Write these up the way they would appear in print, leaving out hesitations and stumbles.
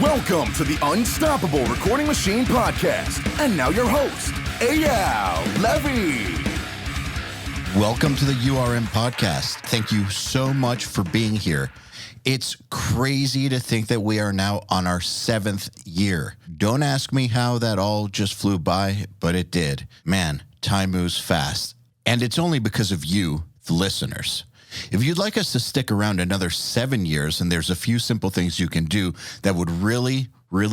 Welcome to the Unstoppable Recording Machine Podcast. And now your host, Eyal, Levi. Welcome to the URM Podcast. Thank you so much for being here. It's crazy to think that we are now on our 7th year. Don't ask me how that all just flew by, but it did. Man, time moves fast. And it's only because of you, the listeners. If you'd like us to stick around another 7 years, and there's a few simple things you can do that would really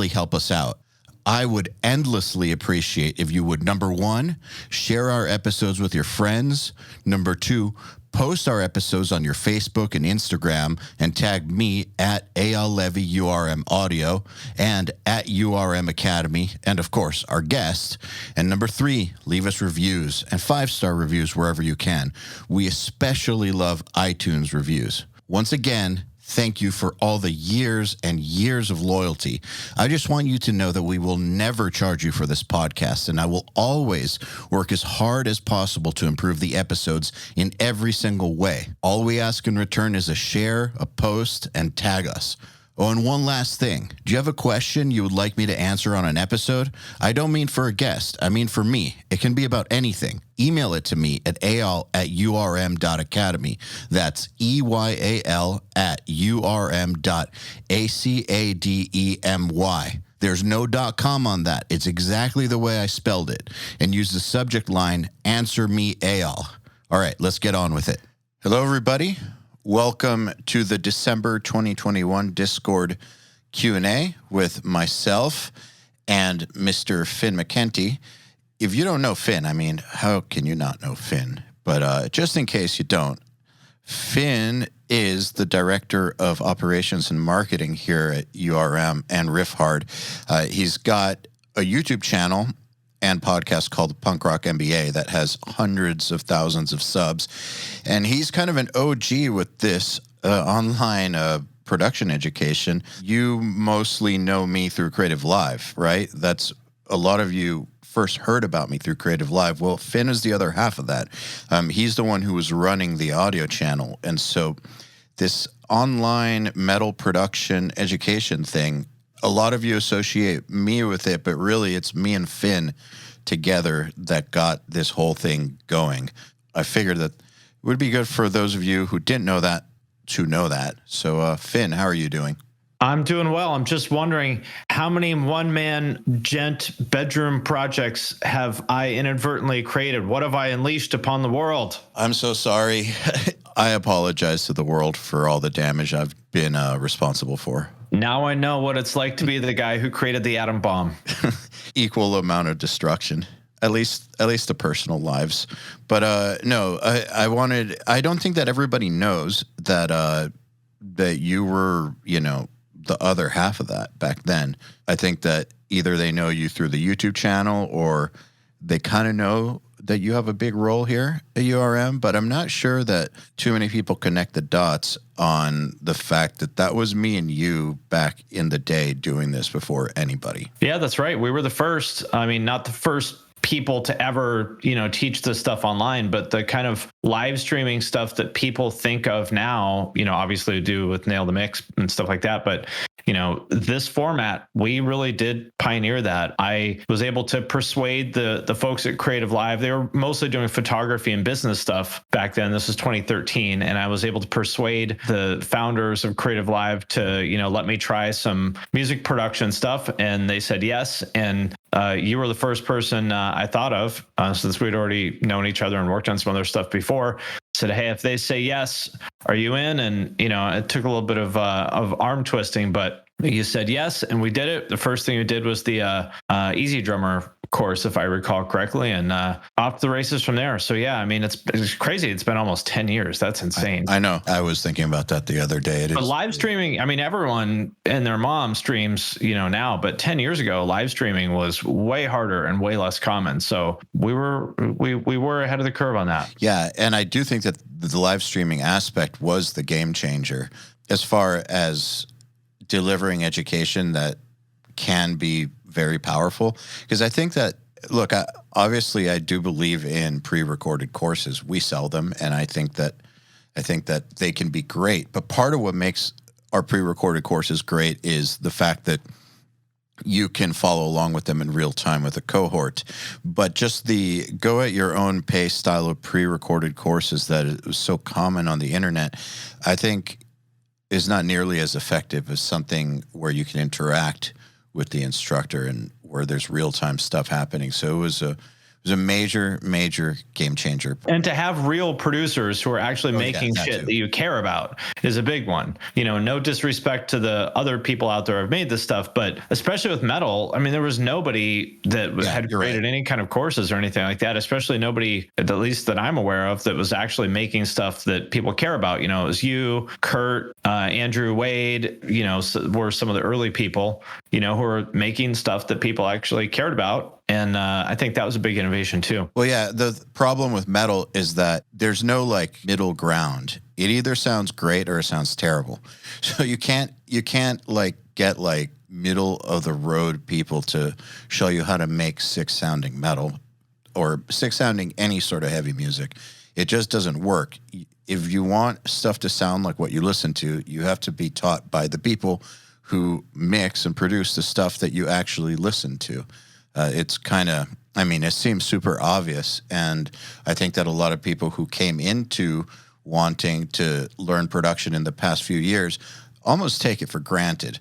help us out. I would endlessly appreciate if you would, number 1, share our episodes with your friends. Number 2, post our episodes on your Facebook and Instagram and tag me at Eyal Levi URM Audio and at URM Academy, and of course, our guest. And number 3, leave us reviews and 5-star reviews wherever you can. We especially love iTunes reviews. Once again, thank you for all the years and years of loyalty. I just want you to know that we will never charge you for this podcast, and I will always work as hard as possible to improve the episodes in every single way. All we ask in return is a share, a post, and tag us. Oh, and one last thing. Do you have a question you would like me to answer on an episode? I don't mean for a guest. I mean for me. It can be about anything. Email it to me at eyal@urm.academy. That's EYAL@urm.academy. There's no .com on that. It's exactly the way I spelled it. And use the subject line, Answer Me Eyal. All right, let's get on with it. Hello, everybody. Welcome to the December 2021 Discord Q&A with myself and Mr. Finn Mckenty. If you don't know Finn, I mean, how can you not know Finn? But just in case you don't, Finn is the Director of Operations and Marketing here at URM and Riff Hard. He's got a YouTube channel and podcast called Punk Rock MBA that has hundreds of thousands of subs. And he's kind of an OG with this online production education. You mostly know me through Creative Live, right? That's a lot of you first heard about me through Creative Live. Well, Finn is the other half of that. He's the one who was running the audio channel. And so this online metal production education thing, a lot of you associate me with it, but really it's me and Finn together that got this whole thing going. I figured that it would be good for those of you who didn't know that to know that. So, Finn, how are you doing? I'm doing well. I'm just wondering, how many one-man gent bedroom projects have I inadvertently created? What have I unleashed upon the world? I'm so sorry. I apologize to the world for all the damage I've been responsible for. Now I know what it's like to be the guy who created the atom bomb. Equal amount of destruction, at least the personal lives. But no, I don't think that everybody knows that that you were, the other half of that back then. I think that either they know you through the YouTube channel or they kind of know that you have a big role here at URM, but I'm not sure that too many people connect the dots on the fact that that was me and you back in the day doing this before anybody. Yeah, that's right. We were the first. I mean, not the first people to ever, teach this stuff online, but the kind of live streaming stuff that people think of now, obviously we do with Nail the Mix and stuff like that. But, this format, we really did pioneer that. I was able to persuade the folks at Creative Live. They were mostly doing photography and business stuff back then. This was 2013. And I was able to persuade the founders of Creative Live to, let me try some music production stuff. And they said yes. And you were the first person I thought of, since we'd already known each other and worked on some other stuff before. Said, hey, if they say yes, are you in? And, it took a little bit of arm twisting, but you said yes, and we did it. The first thing we did was the Easy Drummer course, if I recall correctly, and off the races from there. So yeah, I mean, it's crazy. It's been almost 10 years. That's insane. I know. I was thinking about that the other day. But live streaming, I mean, everyone and their mom streams, now, but 10 years ago, live streaming was way harder and way less common. So we were ahead of the curve on that. Yeah, and I do think that the live streaming aspect was the game changer as far as delivering education that can be very powerful. Because I think that, look, obviously I do believe in pre-recorded courses. We sell them, and I think that they can be great. But part of what makes our pre-recorded course is great is the fact that you can follow along with them in real time with a cohort. But just the go at your own pace style of pre-recorded courses that is so common on the internet, I think is not nearly as effective as something where you can interact with the instructor and where there's real-time stuff happening. So it was a major game changer. And to have real producers who are actually making shit that you care about is a big one. No disrespect to the other people out there who have made this stuff, but especially with metal, I mean, there was nobody that had created any kind of courses or anything like that, especially nobody, at least that I'm aware of, that was actually making stuff that people care about. It was you, Kurt, Andrew Wade, were some of the early people, who were making stuff that people actually cared about. And I think that was a big innovation too. Well, yeah, the problem with metal is that there's no middle ground. It either sounds great or it sounds terrible. So you can't get middle of the road people to show you how to make sick sounding metal or sick sounding any sort of heavy music. It just doesn't work. If you want stuff to sound like what you listen to, you have to be taught by the people who mix and produce the stuff that you actually listen to. It's kind of, it seems super obvious. And I think that a lot of people who came into wanting to learn production in the past few years almost take it for granted.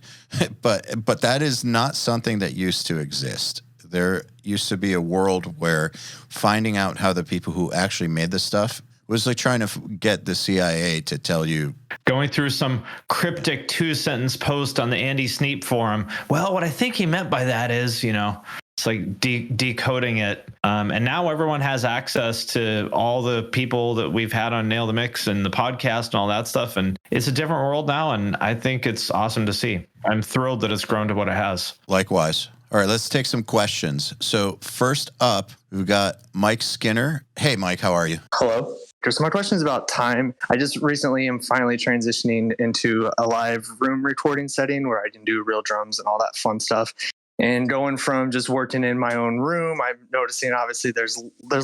But that is not something that used to exist. There used to be a world where finding out how the people who actually made the stuff was like trying to get the CIA to tell you. Going through some cryptic 2-sentence post on the Andy Sneap forum. Well, what I think he meant by that is, it's like decoding it. And now everyone has access to all the people that we've had on Nail the Mix and the podcast and all that stuff. And it's a different world now. And I think it's awesome to see. I'm thrilled that it's grown to what it has. Likewise. All right, let's take some questions. So first up, we've got Mike Skinner. Hey, Mike, how are you? Hello. So my question is about time. I just recently am finally transitioning into a live room recording setting where I can do real drums and all that fun stuff. And going from just working in my own room, I'm noticing obviously there's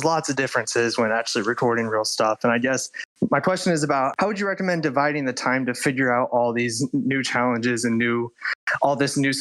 lots of differences when actually recording real stuff. And I guess my question is about how would you recommend dividing the time to figure out all these new challenges and all this new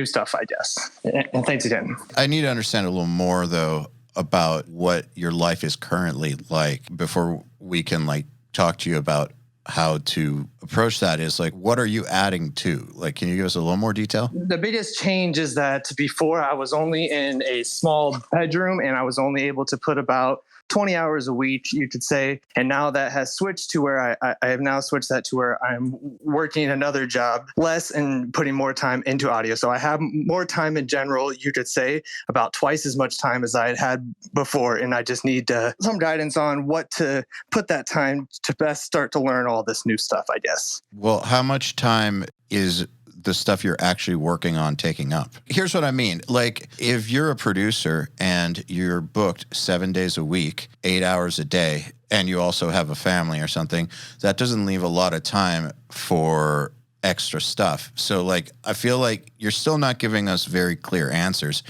stuff, I guess. And thanks again. I need to understand a little more though about what your life is currently like before we can talk to you about how to approach that. Is what are you adding to? Can you give us a little more detail? The biggest change is that before I was only in a small bedroom and I was only able to put about 20 hours a week, you could say. And now that has switched to where I have now switched that to where I'm working another job less and putting more time into audio. So I have more time in general, you could say, about twice as much time as I had before. And I just need some guidance on what to put that time to best start to learn all this new stuff, I guess. Well, how much time is the stuff you're actually working on taking up? Here's what I mean. If you're a producer and you're booked 7 days a week, 8 hours a day, and you also have a family or something, that doesn't leave a lot of time for extra stuff. So I feel like you're still not giving us very clear answers.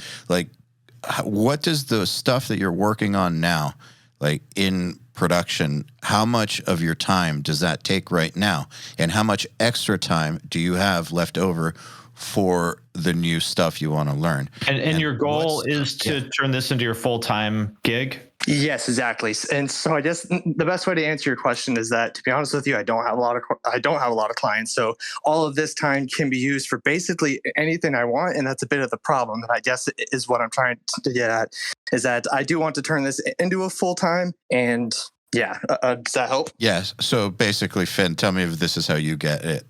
What does the stuff that you're working on now, in production, how much of your time does that take right now? And how much extra time do you have left over for the new stuff you want to learn? And your goal is to turn this into your full-time gig? Yes, exactly. And so I guess the best way to answer your question is that, to be honest with you, I don't have a lot of clients. So all of this time can be used for basically anything I want. And that's a bit of the problem that I guess is what I'm trying to get at, is that I do want to turn this into a full-time. And yeah, does that help? Yes. So basically, Finn, tell me if this is how you get it.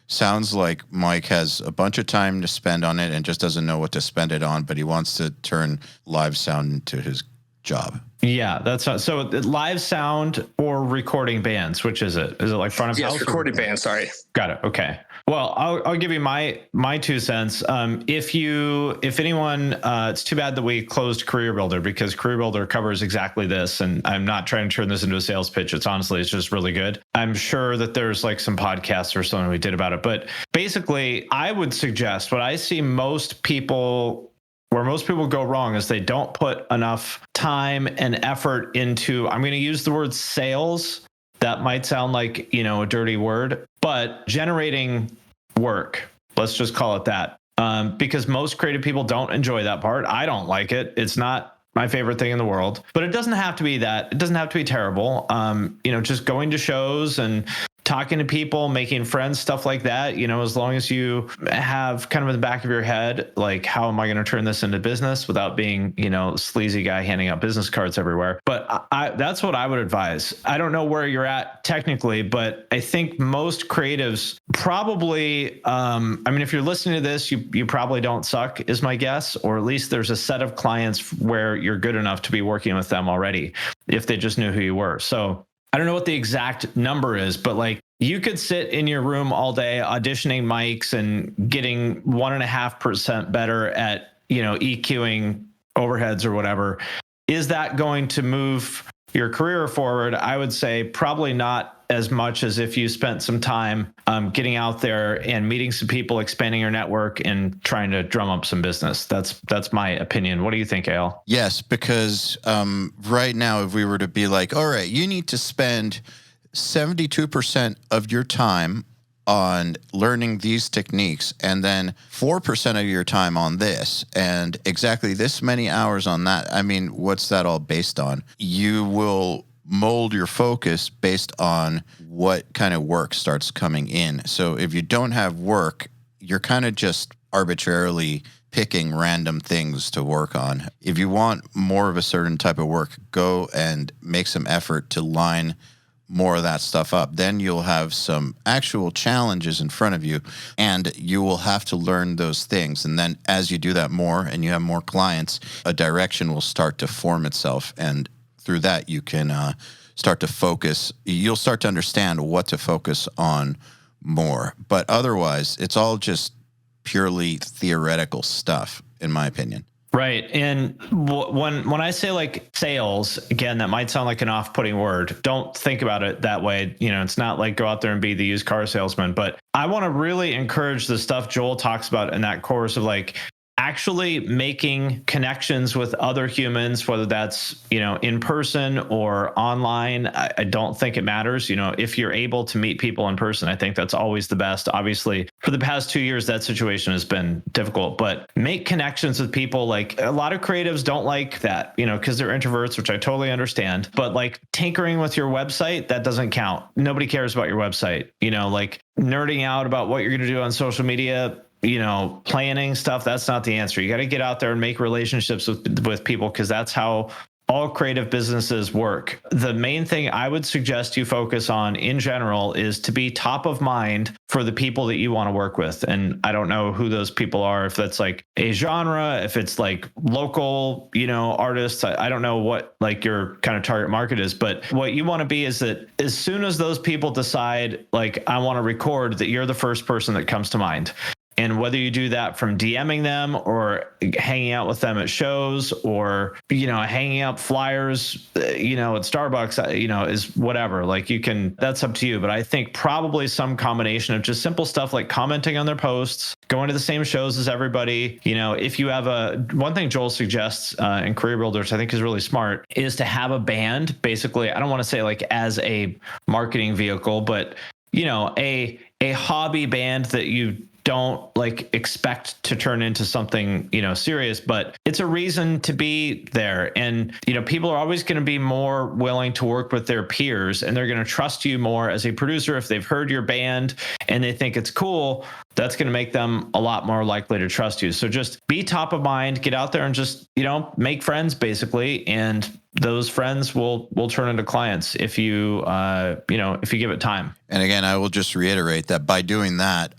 Sounds like Mike has a bunch of time to spend on it and just doesn't know what to spend it on, but he wants to turn live sound into his job. Yeah, that's so live sound or recording bands. Which is it? Is it front of house? Yes, recording bands. Sorry. Got it. Okay. Well, I'll give you my 2 cents. If anyone, it's too bad that we closed Career Builder, because Career Builder covers exactly this. And I'm not trying to turn this into a sales pitch. It's just really good. I'm sure that there's some podcasts or something we did about it. But basically, I would suggest what I see where most people go wrong is they don't put enough time and effort into, I'm going to use the word sales, That might sound like, a dirty word, but generating work, let's just call it that. Because most creative people don't enjoy that part. I don't like it. It's not my favorite thing in the world, but it doesn't have to be that. It doesn't have to be terrible. Just going to shows and talking to people, making friends, stuff like that, as long as you have kind of in the back of your head, like, how am I going to turn this into business without being, sleazy guy handing out business cards everywhere. But that's what I would advise. I don't know where you're at technically, but I think most creatives probably, if you're listening to this, you probably don't suck is my guess, or at least there's a set of clients where you're good enough to be working with them already, if they just knew who you were. So I don't know what the exact number is, but like, you could sit in your room all day auditioning mics and getting 1.5% better at, EQing overheads or whatever. Is that going to move your career forward? I would say probably not as much as if you spent some time getting out there and meeting some people, expanding your network, and trying to drum up some business. That's my opinion. What do you think, Eyal? Yes, because right now, if we were to be like, all right, you need to spend 72% of your time on learning these techniques, and then 4% of your time on this, and exactly this many hours on that. I mean, what's that all based on? You will mold your focus based on what kind of work starts coming in. So if you don't have work, you're kind of just arbitrarily picking random things to work on. If you want more of a certain type of work, go and make some effort to line more of that stuff up. Then you'll have some actual challenges in front of you, and you will have to learn those things. And then as you do that more and you have more clients, a direction will start to form itself. And through that, you can start to focus. You'll start to understand what to focus on more. But otherwise, it's all just purely theoretical stuff, in my opinion. Right. And when I say like sales, again, that might sound like an off-putting word. Don't think about it that way. It's not like go out there and be the used car salesman, but I want to really encourage the stuff Joel talks about in that course of like actually making connections with other humans, whether that's, in person or online. I don't think it matters. If you're able to meet people in person, I think that's always the best. Obviously, for the past 2 years, that situation has been difficult, but make connections with people. Like a lot of creatives don't like that, because they're introverts, which I totally understand, but like tinkering with your website, that doesn't count. Nobody cares about your website, like nerding out about what you're going to do on social media, planning stuff. That's not the answer. You got to get out there and make relationships with people, because that's how all creative businesses work. The main thing I would suggest you focus on in general is to be top of mind for the people that you want to work with. And I don't know who those people are, if that's like a genre, if it's like local, artists. I don't know what like your kind of target market is, but what you want to be is that as soon as those people decide, like, I want to record, that you're the first person that comes to mind. And whether you do that from DMing them or hanging out with them at shows or, hanging up flyers, at Starbucks, is whatever. Like that's up to you. But I think probably some combination of just simple stuff like commenting on their posts, going to the same shows as everybody. If you have one thing Joel suggests in Career Builders, I think is really smart, is to have a band. Basically, I don't want to say like as a marketing vehicle, but, a hobby band that you don't like expect to turn into something, serious, but it's a reason to be there. And, people are always going to be more willing to work with their peers, and they're going to trust you more as a producer. If they've heard your band and they think it's cool, that's going to make them a lot more likely to trust you. So just be top of mind, get out there and just, make friends basically. And those friends will turn into clients if you, if you give it time. And again, I will just reiterate that by doing that,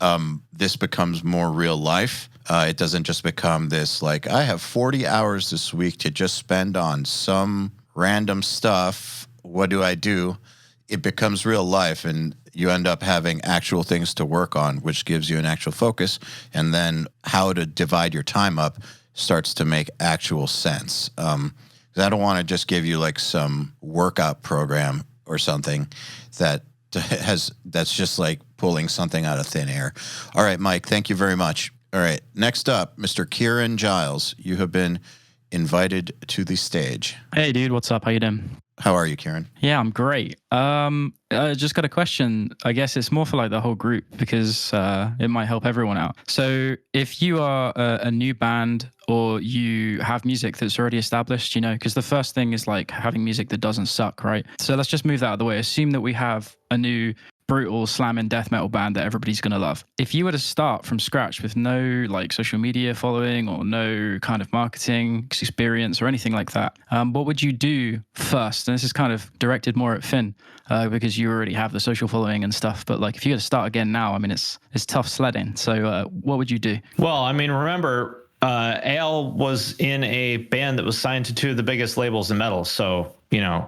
this becomes more real life. It doesn't just become this like, I have 40 hours this week to just spend on some random stuff. What do I do? It becomes real life, and you end up having actual things to work on, which gives you an actual focus. And then how to divide your time up starts to make actual sense. I don't want to just give you like some workout program or something that's just like pulling something out of thin air. All right, Mike, thank you very much. All right, next up, Mr. Kieran Giles. You have been invited to the stage. Hey, dude, what's up? How you doing? How are you, Kieran? Yeah, I'm great. I just got a question. I guess it's more for like the whole group because it might help everyone out. So if you are a new band or you have music that's already established, because the first thing is like having music that doesn't suck, right? So let's just move that out of the way. Assume that we have a new brutal slamming death metal band that everybody's going to love. If you were to start from scratch with no like social media following or no kind of marketing experience or anything like that, what would you do first? And this is kind of directed more at Finn because you already have the social following and stuff. But like if you had to start again now, I mean, it's tough sledding. So what would you do? Well, I mean, remember, Eyal was in a band that was signed to two of the biggest labels in metal. So,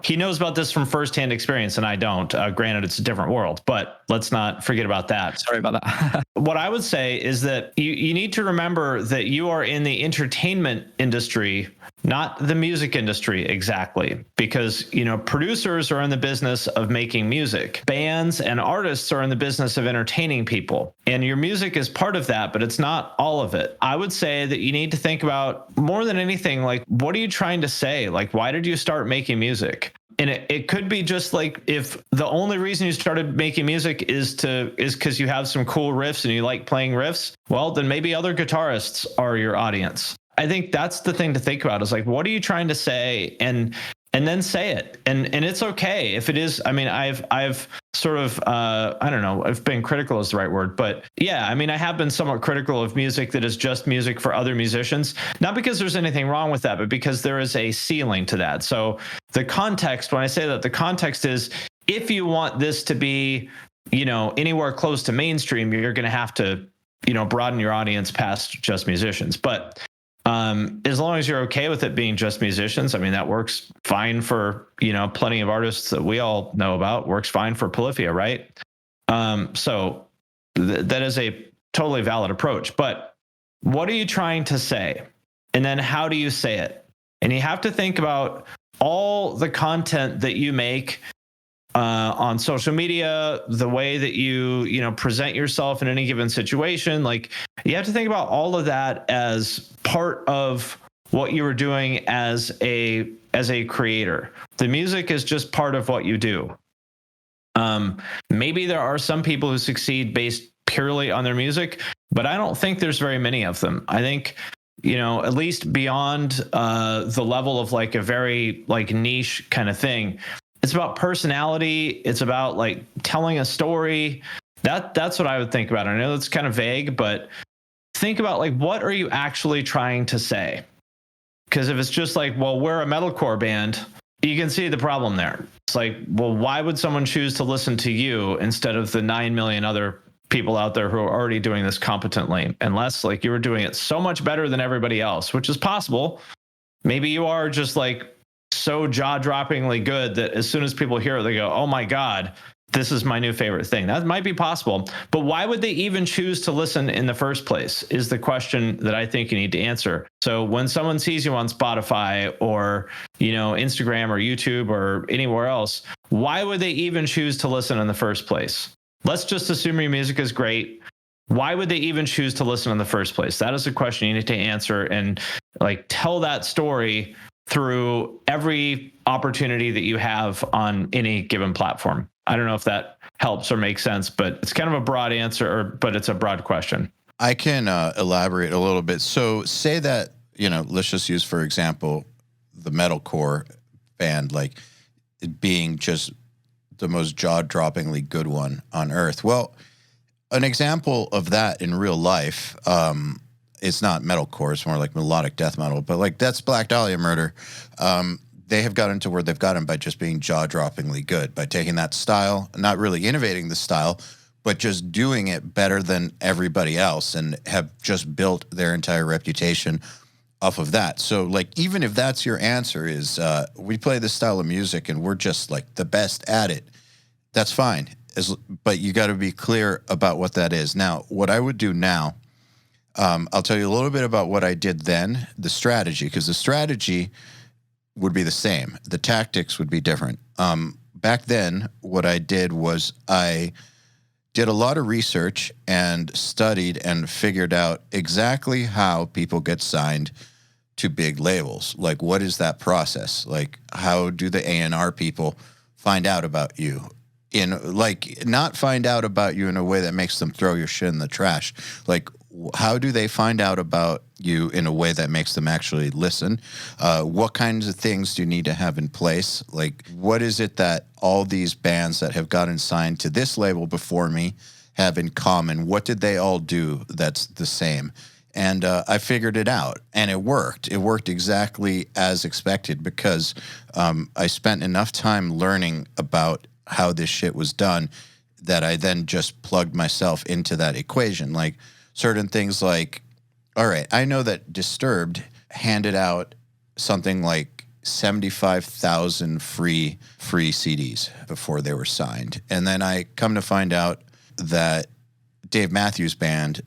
he knows about this from firsthand experience and I don't. Granted, it's a different world, but let's not forget about that. Sorry about that. What I would say is that you need to remember that you are in the entertainment industry, not the music industry exactly, because, producers are in the business of making music. Bands and artists are in the business of entertaining people. And your music is part of that, but it's not all of it. I would say that you need to think about more than anything, like, what are you trying to say? Like, why did you start making music? And it could be just like if the only reason you started making music is because you have some cool riffs and you like playing riffs, well, then maybe other guitarists are your audience. I think that's the thing to think about is like, what are you trying to say? And then say it. And it's okay if it is. I mean, I've sort of, I don't know if being critical is the right word, but yeah, I mean, I have been somewhat critical of music that is just music for other musicians, not because there's anything wrong with that, but because there is a ceiling to that. So the context, when I say that, the context is if you want this to be, anywhere close to mainstream, you're going to have to, broaden your audience past just musicians. But as long as you're okay with it being just musicians, I mean, that works fine for, plenty of artists that we all know about, works fine for Polyphia, right? So that is a totally valid approach. But what are you trying to say? And then how do you say it? And you have to think about all the content that you make on social media, the way that you present yourself in any given situation. Like you have to think about all of that as part of what you were doing as a creator. The music is just part of what you do. Maybe there are some people who succeed based purely on their music, but I don't think there's very many of them. I think, at least beyond the level of like a very like niche kind of thing, it's about personality. It's about like telling a story. That's what I would think about. I know that's kind of vague, but think about like, what are you actually trying to say? Because if it's just like, well, we're a metalcore band, you can see the problem there. It's like, well, why would someone choose to listen to you instead of the 9 million other people out there who are already doing this competently? Unless like you were doing it so much better than everybody else, which is possible. Maybe you are just like so jaw-droppingly good that as soon as people hear it, they go, oh my God, this is my new favorite thing. That might be possible. But why would they even choose to listen in the first place is the question that I think you need to answer. So when someone sees you on Spotify or, Instagram or YouTube or anywhere else, why would they even choose to listen in the first place? Let's just assume your music is great. Why would they even choose to listen in the first place? That is a question you need to answer and like tell that story through every opportunity that you have on any given platform. I don't know if that helps or makes sense, but it's kind of a broad answer, but it's a broad question. I can elaborate a little bit. So say that, let's just use, for example, the metalcore band, like it being just the most jaw-droppingly good one on earth. Well, an example of that in real life, it's not metalcore, it's more like melodic death metal, but like that's Black Dahlia Murder. They have gotten to where they've gotten by just being jaw-droppingly good, by taking that style, not really innovating the style, but just doing it better than everybody else and have just built their entire reputation off of that. So like, even if that's your answer is, we play this style of music and we're just like the best at it, that's fine. But you got to be clear about what that is. Now, what I would do now, I'll tell you a little bit about what I did then, the strategy, because the strategy would be the same. The tactics would be different. Back then, what I did was I did a lot of research and studied and figured out exactly how people get signed to big labels? Like, what is that process? Like, how do the A&R people find out about you? Not find out about you in a way that makes them throw your shit in the trash. Like, how do they find out about you in a way that makes them actually listen? What kinds of things do you need to have in place? Like, what is it that all these bands that have gotten signed to this label before me have in common? What did they all do that's the same? And I figured it out, and it worked. It worked exactly as expected because I spent enough time learning about how this shit was done that I then just plugged myself into that equation. Like, certain things like, all right, I know that Disturbed handed out something like 75,000 free CDs before they were signed. And then I come to find out that Dave Matthews Band,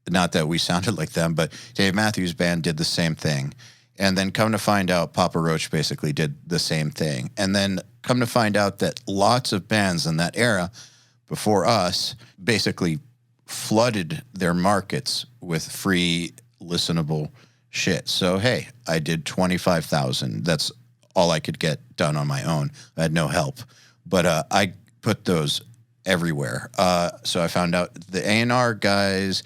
not that we sounded like them, but Dave Matthews Band did the same thing. And then come to find out Papa Roach basically did the same thing. And then come to find out that lots of bands in that era before us basically flooded their markets with free listenable shit. So, hey, I did 25,000. That's all I could get done on my own. I had no help. But I put those everywhere. So I found out the A&R guys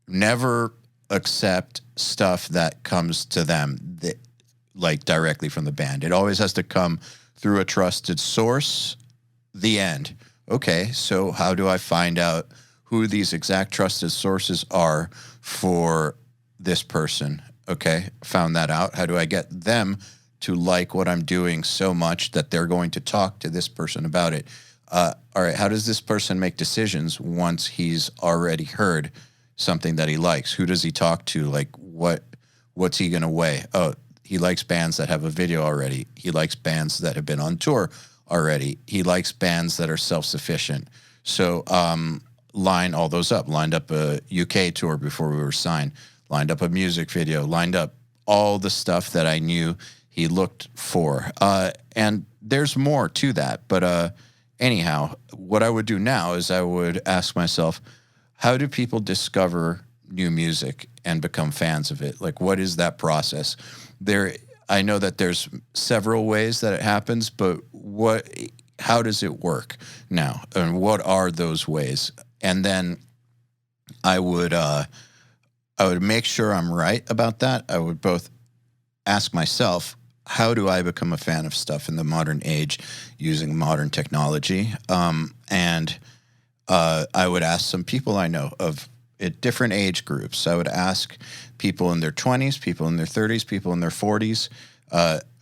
never accept stuff that comes to them like directly from the band. It always has to come through a trusted source. The end. Okay, so how do I find out who these exact trusted sources are for this person? Okay, found that out. How do I get them to like what I'm doing so much that they're going to talk to this person about it? All right, how does this person make decisions once he's already heard something that he likes? Who does he talk to? Like, what's he going to weigh? Oh, he likes bands that have a video already. He likes bands that have been on tour already. He likes bands that are self-sufficient. So line all those up. Lined up a UK tour before we were signed. Lined up a music video. Lined up all the stuff that I knew he looked for. And there's more to that. But anyhow, what I would do now is I would ask myself, how do people discover new music and become fans of it? Like, what is that process? I know that there's several ways that it happens, but how does it work now? And what are those ways? And then I would make sure I'm right about that. I would both ask myself, how do I become a fan of stuff in the modern age using modern technology? And I would ask some people I know of at different age groups. I would ask people in their 20s, people in their 30s, people in their 40s,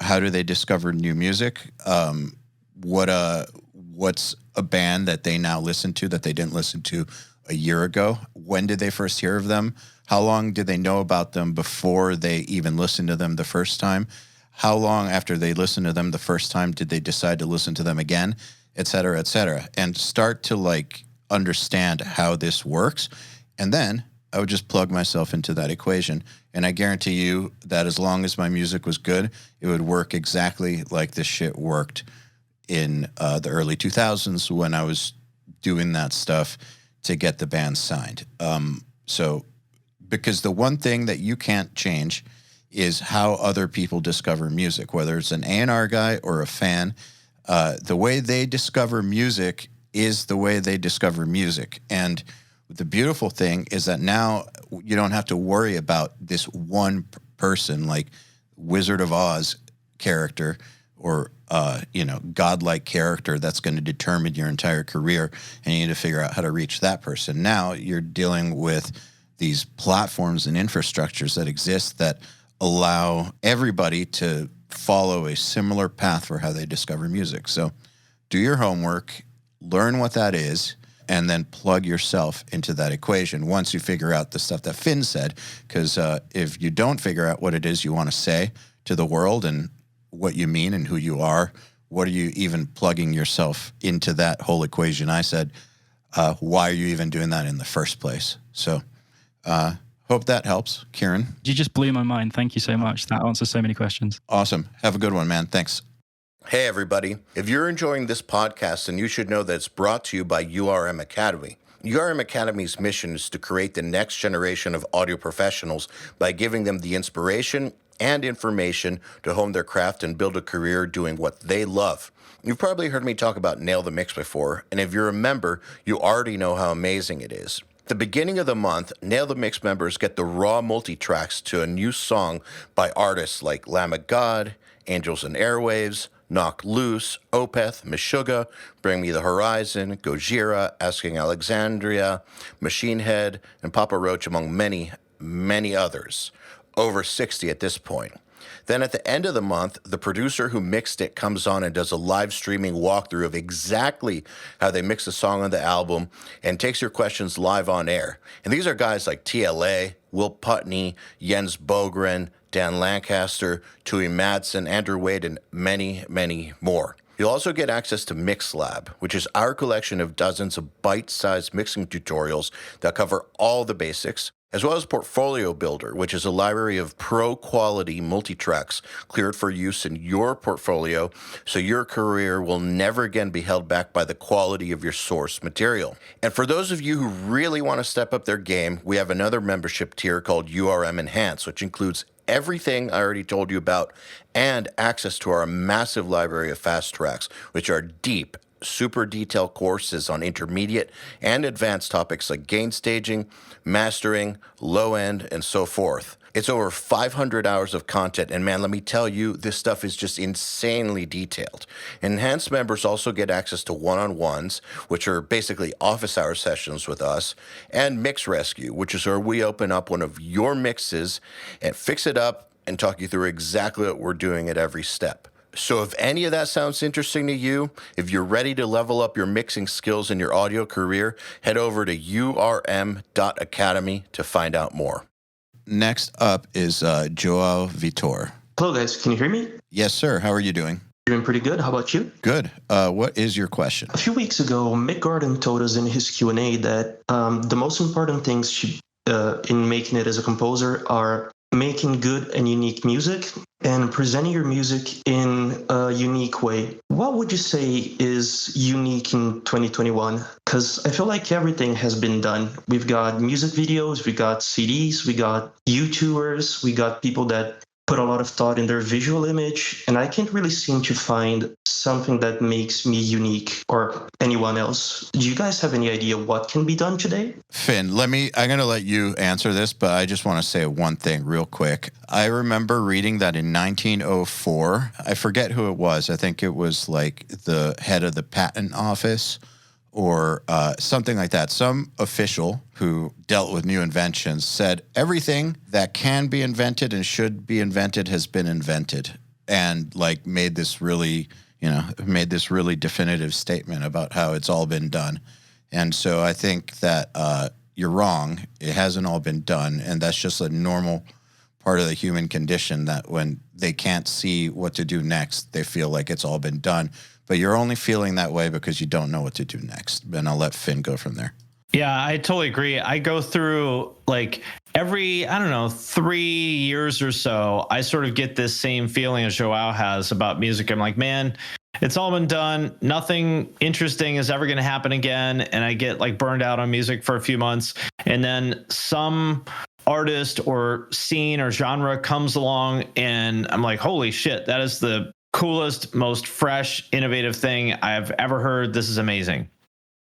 how do they discover new music? What's a band that they now listen to that they didn't listen to a year ago? When did they first hear of them? How long did they know about them before they even listened to them the first time? How long after they listened to them the first time did they decide to listen to them again, et cetera, and start to understand how this works. And then I would just plug myself into that equation. And I guarantee you that as long as my music was good, it would work exactly like this shit worked in the early 2000s when I was doing that stuff to get the band signed. So because the one thing that you can't change is how other people discover music, whether it's an A&R guy or a fan. The way they discover music is the way they discover music. And the beautiful thing is that now you don't have to worry about this one person, like Wizard of Oz character or, godlike character that's going to determine your entire career, and you need to figure out how to reach that person. Now you're dealing with these platforms and infrastructures that exist that allow everybody to follow a similar path for how they discover music. So do your homework, learn what that is, and then plug yourself into that equation once you figure out the stuff that Finn said. Because if you don't figure out what it is you want to say to the world and what you mean and who you are, what are you even plugging yourself into that whole equation? I said, why are you even doing that in the first place? So hope that helps. Kieran? You just blew my mind. Thank you so much. That answers so many questions. Awesome. Have a good one, man. Thanks. Hey, everybody. If you're enjoying this podcast, then you should know that it's brought to you by URM Academy. URM Academy's mission is to create the next generation of audio professionals by giving them the inspiration and information to hone their craft and build a career doing what they love. You've probably heard me talk about Nail the Mix before, and if you're a member, you already know how amazing it is. At the beginning of the month, Nail the Mix members get the raw multi-tracks to a new song by artists like Lamb of God, Angels and Airwaves, Knock Loose, Opeth, Meshuggah, Bring Me the Horizon, Gojira, Asking Alexandria, Machine Head, and Papa Roach, among many, many others. Over 60 at this point. Then at the end of the month, the producer who mixed it comes on and does a live streaming walkthrough of exactly how they mix the song on the album and takes your questions live on air. And these are guys like TLA, Will Putney, Jens Bogren, Dan Lancaster, Tui Madsen, Andrew Wade, and many, many more. You'll also get access to MixLab, which is our collection of dozens of bite-sized mixing tutorials that cover all the basics, as well as Portfolio Builder, which is a library of pro-quality multi-tracks cleared for use in your portfolio, so your career will never again be held back by the quality of your source material. And for those of you who really want to step up their game, we have another membership tier called URM Enhanced, which includes everything I already told you about and access to our massive library of fast tracks, which are deep, super detailed courses on intermediate and advanced topics like gain staging, mastering, low end, and so forth. It's over 500 hours of content, and man, let me tell you, this stuff is just insanely detailed. Enhanced members also get access to one-on-ones, which are basically office hour sessions with us, and Mix Rescue, which is where we open up one of your mixes and fix it up and talk you through exactly what we're doing at every step. So if any of that sounds interesting to you, if you're ready to level up your mixing skills in your audio career, head over to urm.academy to find out more. Next up is Joao Vitor. Hello, guys. Can you hear me? Yes, sir. How are you doing? Doing pretty good. How about you? Good. What is your question? A few weeks ago, Mick Gordon told us in his Q&A that the most important things in making it as a composer are making good and unique music and presenting your music in a unique way. What would you say is unique in 2021? Because I feel like everything has been done. We've got music videos, we got CDs, we got YouTubers, we got people that put a lot of thought in their visual image, and I can't really seem to find something that makes me unique or anyone else. Do you guys have any idea what can be done today? Finn, I'm going to let you answer this, but I just want to say one thing real quick. I remember reading that in 1904, I forget who it was. I think it was like the head of the patent office or something like that. Some official who dealt with new inventions said everything that can be invented and should be invented has been invented, and like made this really definitive statement about how it's all been done. And so I think that you're wrong. It hasn't all been done, and that's just a normal part of the human condition, that when they can't see what to do next, they feel like it's all been done. But you're only feeling that way because you don't know what to do next. And I'll let Finn go from there. Yeah, I totally agree. I go through like every, 3 years or so, I sort of get this same feeling as Joao has about music. I'm like, man, it's all been done. Nothing interesting is ever going to happen again. And I get like burned out on music for a few months. And then some artist or scene or genre comes along and I'm like, holy shit, that is the coolest, most fresh, innovative thing I've ever heard. This is amazing.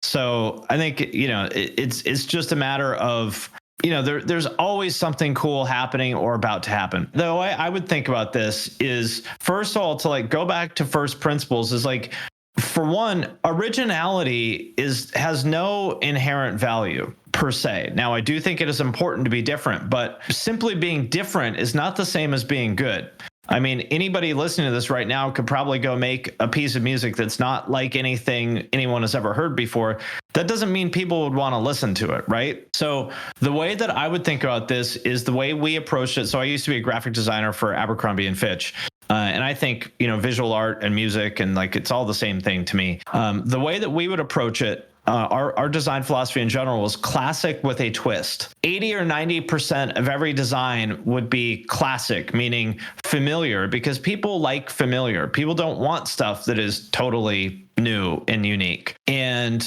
So I think, it's just a matter of, there's always something cool happening or about to happen. The way I would think about this is, first of all, to like go back to first principles is like, for one, originality has no inherent value per se. Now, I do think it is important to be different, but simply being different is not the same as being good. I mean, anybody listening to this right now could probably go make a piece of music that's not like anything anyone has ever heard before. That doesn't mean people would want to listen to it, right? So the way that I would think about this is the way we approached it. So I used to be a graphic designer for Abercrombie and Fitch. And I think, visual art and music and like it's all the same thing to me. The way that we would approach it our design philosophy in general was classic with a twist. 80 or 90% of every design would be classic, meaning familiar, because people like familiar. People don't want stuff that is totally new and unique. And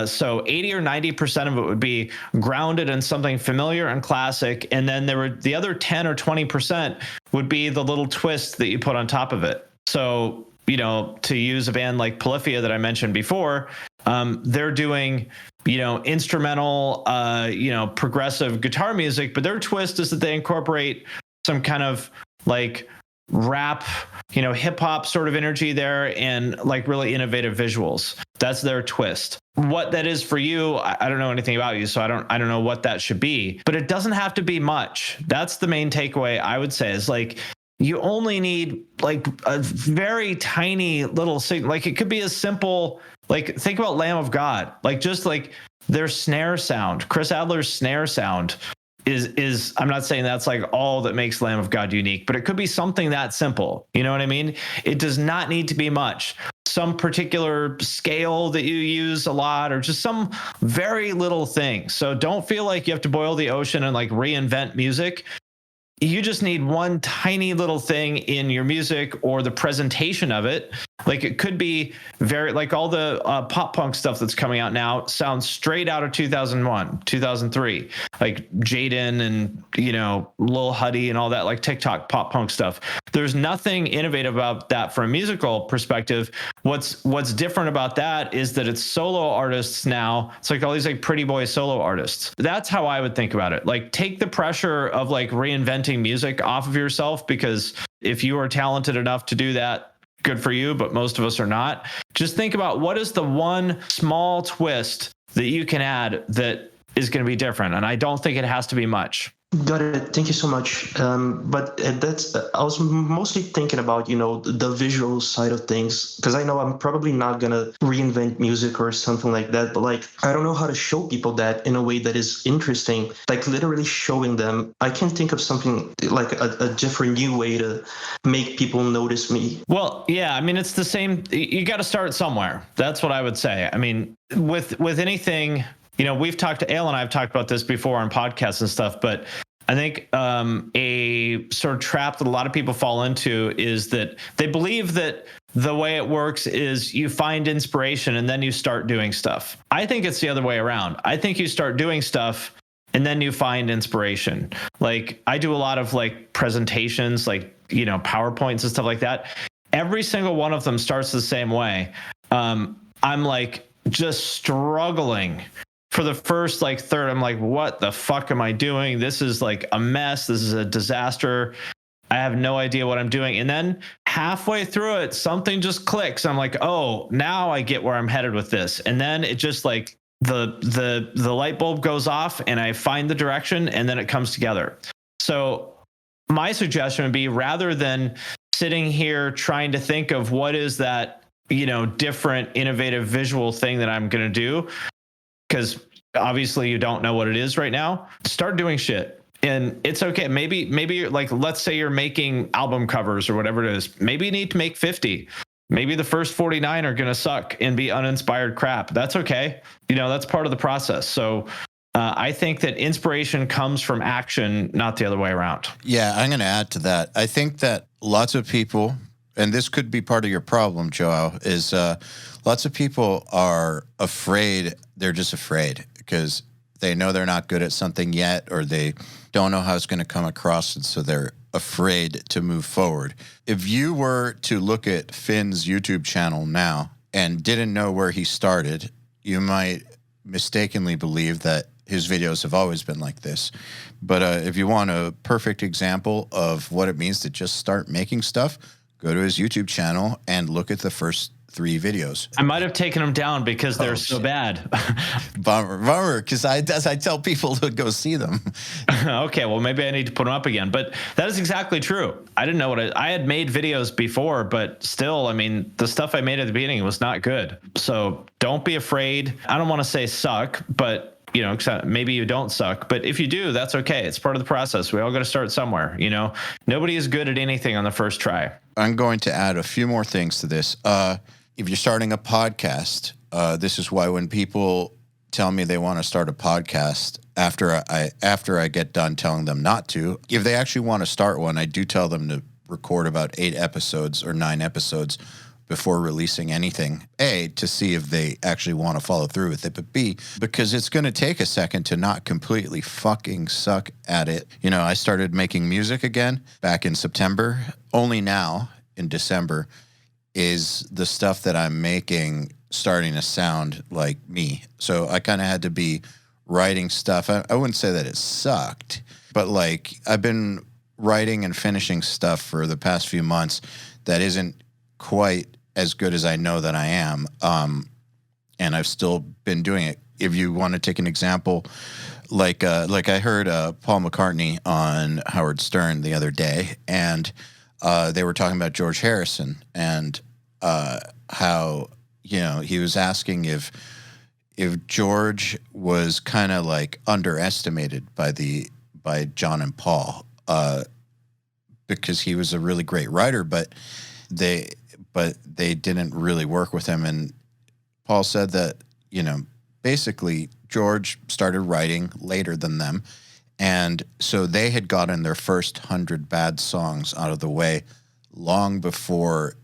so 80 or 90% of it would be grounded in something familiar and classic. And then there were the other 10 or 20% would be the little twist that you put on top of it. So, you know, to use a band like Polyphia that I mentioned before, they're doing, you know, instrumental, you know, progressive guitar music, but their twist is that they incorporate some kind of like rap, you know, hip hop sort of energy there and like really innovative visuals. That's their twist. What that is for you, I don't know anything about you, so I don't know what that should be, but it doesn't have to be much. That's the main takeaway I would say is like, you only need like a very tiny little thing. Like it could be as simple, like think about Lamb of God, like just like their snare sound, Chris Adler's snare sound is I'm not saying that's like all that makes Lamb of God unique, but it could be something that simple. You know what I mean? It does not need to be much. Some particular scale that you use a lot, or just some very little thing. So don't feel like you have to boil the ocean and like reinvent music. You just need one tiny little thing in your music or the presentation of it. Like it could be very, like all the pop punk stuff that's coming out now sounds straight out of 2001, 2003, like Jaden and, you know, Lil Huddy and all that, like TikTok pop punk stuff. There's nothing innovative about that from a musical perspective. What's different about that is that it's solo artists now. It's like all these like pretty boy solo artists. That's how I would think about it. Like take the pressure of like reinventing music off of yourself, because if you are talented enough to do that, good for you, but most of us are not. Just think about what is the one small twist that you can add that is going to be different. And I don't think it has to be much. Got it. Thank you so much. But that's I was mostly thinking about, you know, the visual side of things, because I know I'm probably not going to reinvent music or something like that. But like, I don't know how to show people that in a way that is interesting, like literally showing them. I can think of something like a different new way to make people notice me. Well, yeah, I mean, it's the same. You got to start somewhere. That's what I would say. I mean, with anything, you know, Eyal and I have talked about this before on podcasts and stuff, but I think a sort of trap that a lot of people fall into is that they believe that the way it works is you find inspiration and then you start doing stuff. I think it's the other way around. I think you start doing stuff and then you find inspiration. Like I do a lot of like presentations, like, you know, PowerPoints and stuff like that. Every single one of them starts the same way. I'm like just struggling. For the first like third, I'm like, what the fuck am I doing? This is like a mess. This is a disaster. I have no idea what I'm doing. And then halfway through it, something just clicks. I'm like, oh, now I get where I'm headed with this. And then it just like the light bulb goes off and I find the direction and then it comes together. So my suggestion would be, rather than sitting here trying to think of what is that, you know, different, innovative visual thing that I'm going to do, because obviously you don't know what it is right now, start doing shit. And it's okay. Maybe like, let's say you're making album covers or whatever it is. Maybe you need to make 50. Maybe the first 49 are going to suck and be uninspired crap. That's okay. You know, that's part of the process. So I think that inspiration comes from action, not the other way around. Yeah, I'm going to add to that. I think that lots of people, and this could be part of your problem, Joao, is lots of people are afraid. They're just afraid because they know they're not good at something yet, or they don't know how it's going to come across, and so they're afraid to move forward. If you were to look at Finn's YouTube channel now and didn't know where he started, you might mistakenly believe that his videos have always been like this. But if you want a perfect example of what it means to just start making stuff, go to his YouTube channel and look at the first 3 videos. I might have taken them down because they're so bad. Bummer, because I tell people to go see them. Okay, well, maybe I need to put them up again. But that is exactly true. I didn't know what I had made videos before, but still, I mean, the stuff I made at the beginning was not good. So don't be afraid. I don't want to say suck, but you know, maybe you don't suck, but if you do, that's okay. It's part of the process. We all got to start somewhere. You know, nobody is good at anything on the first try. I'm going to add a few more things to this. If you're starting a podcast, This is why when people tell me they want to start a podcast after I get done telling them not to, if they actually want to start one, I do tell them to record about 8 episodes or 9 episodes before releasing anything. A, to see if they actually want to follow through with it, but B, because it's going to take a second to not completely fucking suck at it. You know, I started making music again back in September. Only now, in December, is the stuff that I'm making starting to sound like me. So I kind of had to be writing stuff. I wouldn't say that it sucked, but like I've been writing and finishing stuff for the past few months that isn't quite as good as I know that I am. And I've still been doing it. If you want to take an example, like I heard Paul McCartney on Howard Stern the other day, and they were talking about George Harrison and how, you know, he was asking if George was kind of like underestimated by John and Paul, because he was a really great writer, but they didn't really work with him. And Paul said that, you know, basically George started writing later than them. And so they had gotten their first 100 bad songs out of the way long before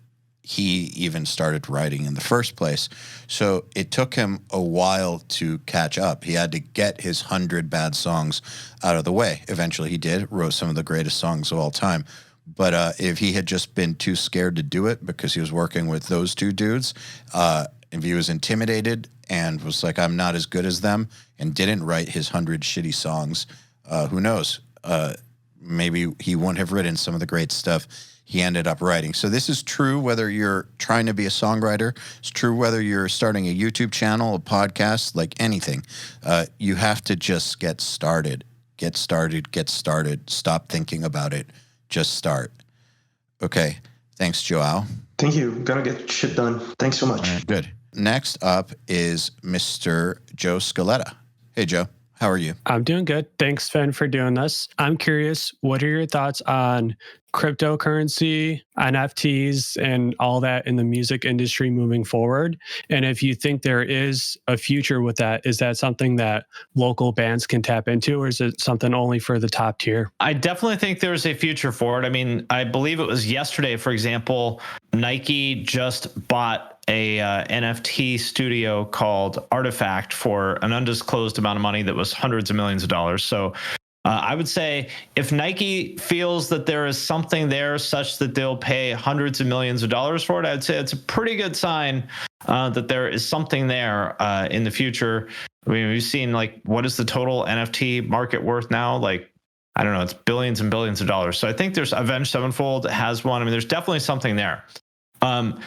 he even started writing in the first place. So it took him a while to catch up. He had to get his 100 bad songs out of the way. Eventually he did, wrote some of the greatest songs of all time. But if he had just been too scared to do it because he was working with those two dudes, if he was intimidated and was like, I'm not as good as them, and didn't write his 100 shitty songs, who knows? Maybe he wouldn't have written some of the great stuff he ended up writing. So this is true whether you're trying to be a songwriter. It's true whether you're starting a YouTube channel, a podcast, like anything. You have to just get started. Get started. Stop thinking about it. Just start. Okay. Thanks, Joao. Thank you. Gonna get shit done. Thanks so much. All right, good. Next up is Mr. Joe Scaletta. Hey, Joe. How are you? I'm doing good. Thanks, Sven, for doing this. I'm curious, what are your thoughts on cryptocurrency, NFTs, and all that in the music industry moving forward? And if you think there is a future with that, is that something that local bands can tap into, or is it something only for the top tier? I definitely think there's a future for it. I mean, I believe it was yesterday, for example, Nike just bought a NFT studio called Artifact for an undisclosed amount of money that was hundreds of millions of dollars. So I would say if Nike feels that there is something there such that they'll pay hundreds of millions of dollars for it, I'd say it's a pretty good sign that there is something there in the future. I mean, we've seen, like, what is the total NFT market worth now? Like, I don't know, it's billions and billions of dollars. So I think there's Avenged Sevenfold has one. I mean, there's definitely something there. And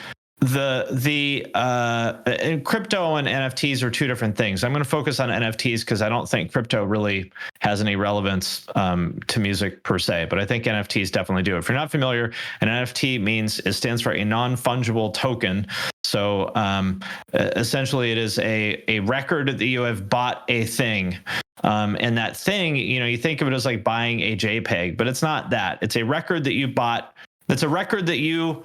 crypto and NFTs are two different things. I'm going to focus on NFTs because I don't think crypto really has any relevance to music per se, but I think NFTs definitely do. If you're not familiar, an NFT stands for a non-fungible token. So essentially it is a record that you have bought a thing. And that thing, you know, you think of it as like buying a JPEG, but it's not that. It's a record that you bought. It's a record that you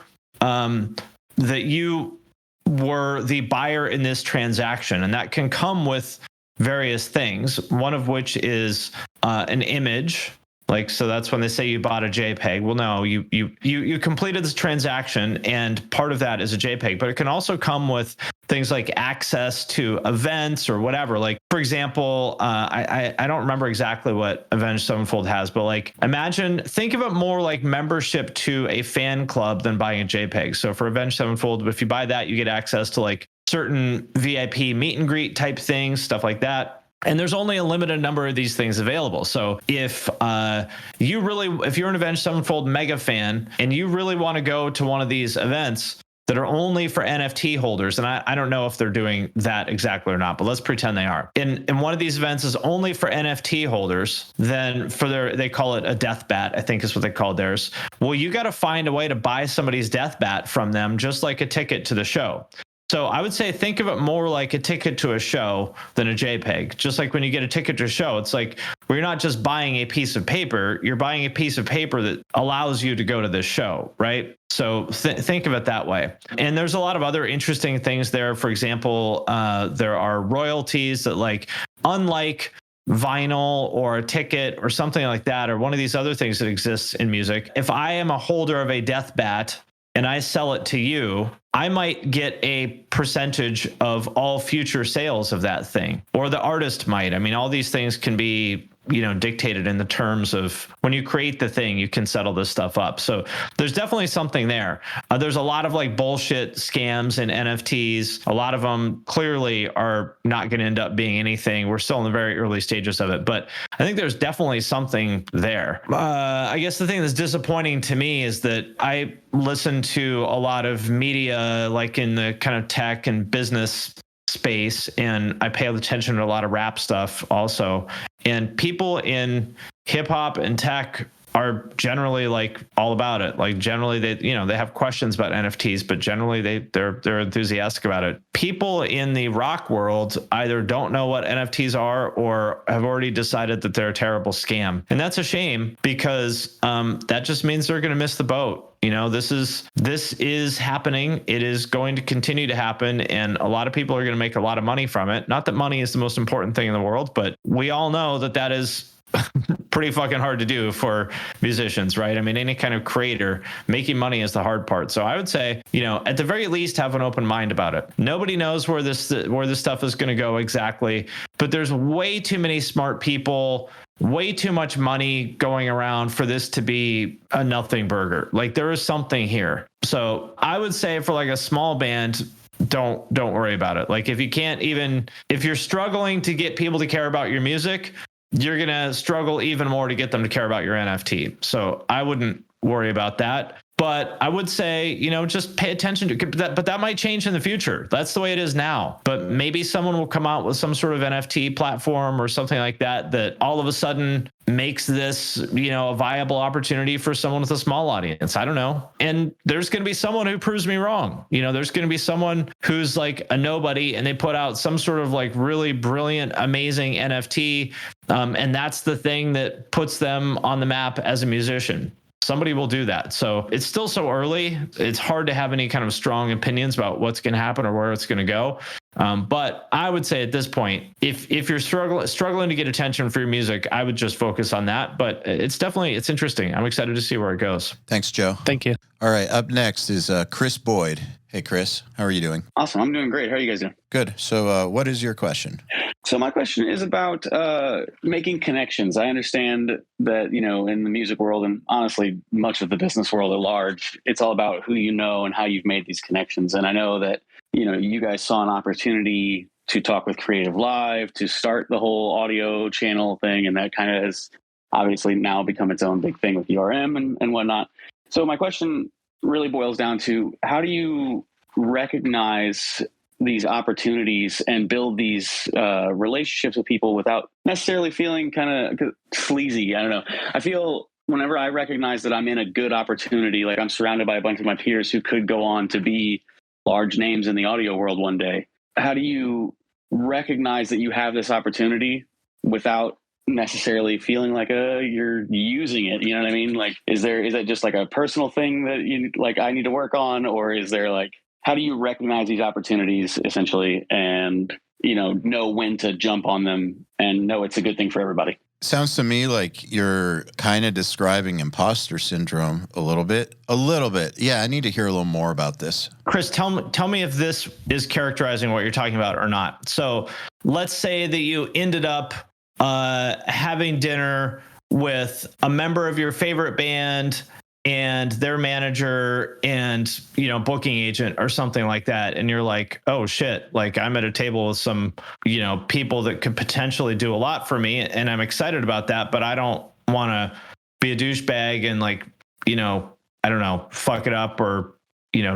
were the buyer in this transaction, and that can come with various things, one of which is an image. Like, so that's when they say you bought a JPEG. Well, no, you completed this transaction, and part of that is a JPEG, but it can also come with things like access to events or whatever. Like, for example, I don't remember exactly what Avenged Sevenfold has, but like, think of it more like membership to a fan club than buying a JPEG. So for Avenged Sevenfold, if you buy that, you get access to like certain VIP meet and greet type things, stuff like that. And there's only a limited number of these things available. So if you're an Avenged Sevenfold mega fan and you really want to go to one of these events that are only for NFT holders, and I don't know if they're doing that exactly or not, but let's pretend they are. And one of these events is only for NFT holders, then they call it a death bat, I think is what they call theirs. Well, you got to find a way to buy somebody's death bat from them, just like a ticket to the show. So I would say think of it more like a ticket to a show than a JPEG. Just like when you get a ticket to a show, it's like you're not just buying a piece of paper, you're buying a piece of paper that allows you to go to this show, right? So think of it that way. And there's a lot of other interesting things there. For example, there are royalties that, like, unlike vinyl or a ticket or something like that, or one of these other things that exists in music, if I am a holder of a death bat and I sell it to you, I might get a percentage of all future sales of that thing, or the artist might. I mean, all these things can be, dictated in the terms of when you create the thing, you can settle this stuff up. So there's definitely something there. There's a lot of like bullshit scams and NFTs. A lot of them clearly are not going to end up being anything. We're still in the very early stages of it, but I think there's definitely something there. I guess the thing that's disappointing to me is that I listen to a lot of media, like in the kind of tech and business space, and I pay attention to a lot of rap stuff also. And people in hip hop and tech are generally like all about it. Like generally they have questions about NFTs, but generally they're enthusiastic about it. People in the rock world either don't know what NFTs are or have already decided that they're a terrible scam. And that's a shame, because that just means they're going to miss the boat. This is happening. It is going to continue to happen. And a lot of people are going to make a lot of money from it. Not that money is the most important thing in the world, but we all know that is pretty fucking hard to do for musicians, right? I mean, any kind of creator, making money is the hard part. So I would say, at the very least, have an open mind about it. Nobody knows where this stuff is going to go exactly, but there's way too many smart people, way too much money going around for this to be a nothing burger. Like, there is something here. So I would say for like a small band, don't worry about it. Like, if you're struggling to get people to care about your music, you're going to struggle even more to get them to care about your NFT. So I wouldn't worry about that. But I would say, just pay attention to that. But that might change in the future. That's the way it is now. But maybe someone will come out with some sort of NFT platform or something like that all of a sudden makes this, a viable opportunity for someone with a small audience. I don't know. And there's going to be someone who proves me wrong. There's going to be someone who's like a nobody and they put out some sort of like really brilliant, amazing NFT. And that's the thing that puts them on the map as a musician. Somebody will do that. So it's still so early. It's hard to have any kind of strong opinions about what's going to happen or where it's going to go. But I would say at this point, if you're struggling to get attention for your music, I would just focus on that. But it's interesting. I'm excited to see where it goes. Thanks, Joe. Thank you. All right. Up next is Chris Boyd. Hey, Chris, how are you doing? Awesome. I'm doing great. How are you guys doing? Good. So what is your question? So my question is about making connections. I understand that, in the music world and honestly, much of the business world at large, it's all about who you know and how you've made these connections. And I know that, you guys saw an opportunity to talk with Creative Live, to start the whole audio channel thing. And that kind of has obviously now become its own big thing with URM and whatnot. So my question really boils down to, how do you recognize these opportunities and build these relationships with people without necessarily feeling kind of sleazy? I don't know. I feel whenever I recognize that I'm in a good opportunity, like I'm surrounded by a bunch of my peers who could go on to be large names in the audio world one day. How do you recognize that you have this opportunity without necessarily feeling like you're using it? You know what I mean? Like, is that just like a personal thing that I need to work on, or is there like, how do you recognize these opportunities essentially and, know when to jump on them and know it's a good thing for everybody? Sounds to me like you're kind of describing imposter syndrome a little bit. Yeah, I need to hear a little more about this. Chris, tell me if this is characterizing what you're talking about or not. So let's say that you ended up having dinner with a member of your favorite band and their manager and, booking agent or something like that. And you're like, oh shit, like I'm at a table with some, people that could potentially do a lot for me. And I'm excited about that, but I don't want to be a douchebag and like, I don't know, fuck it up or,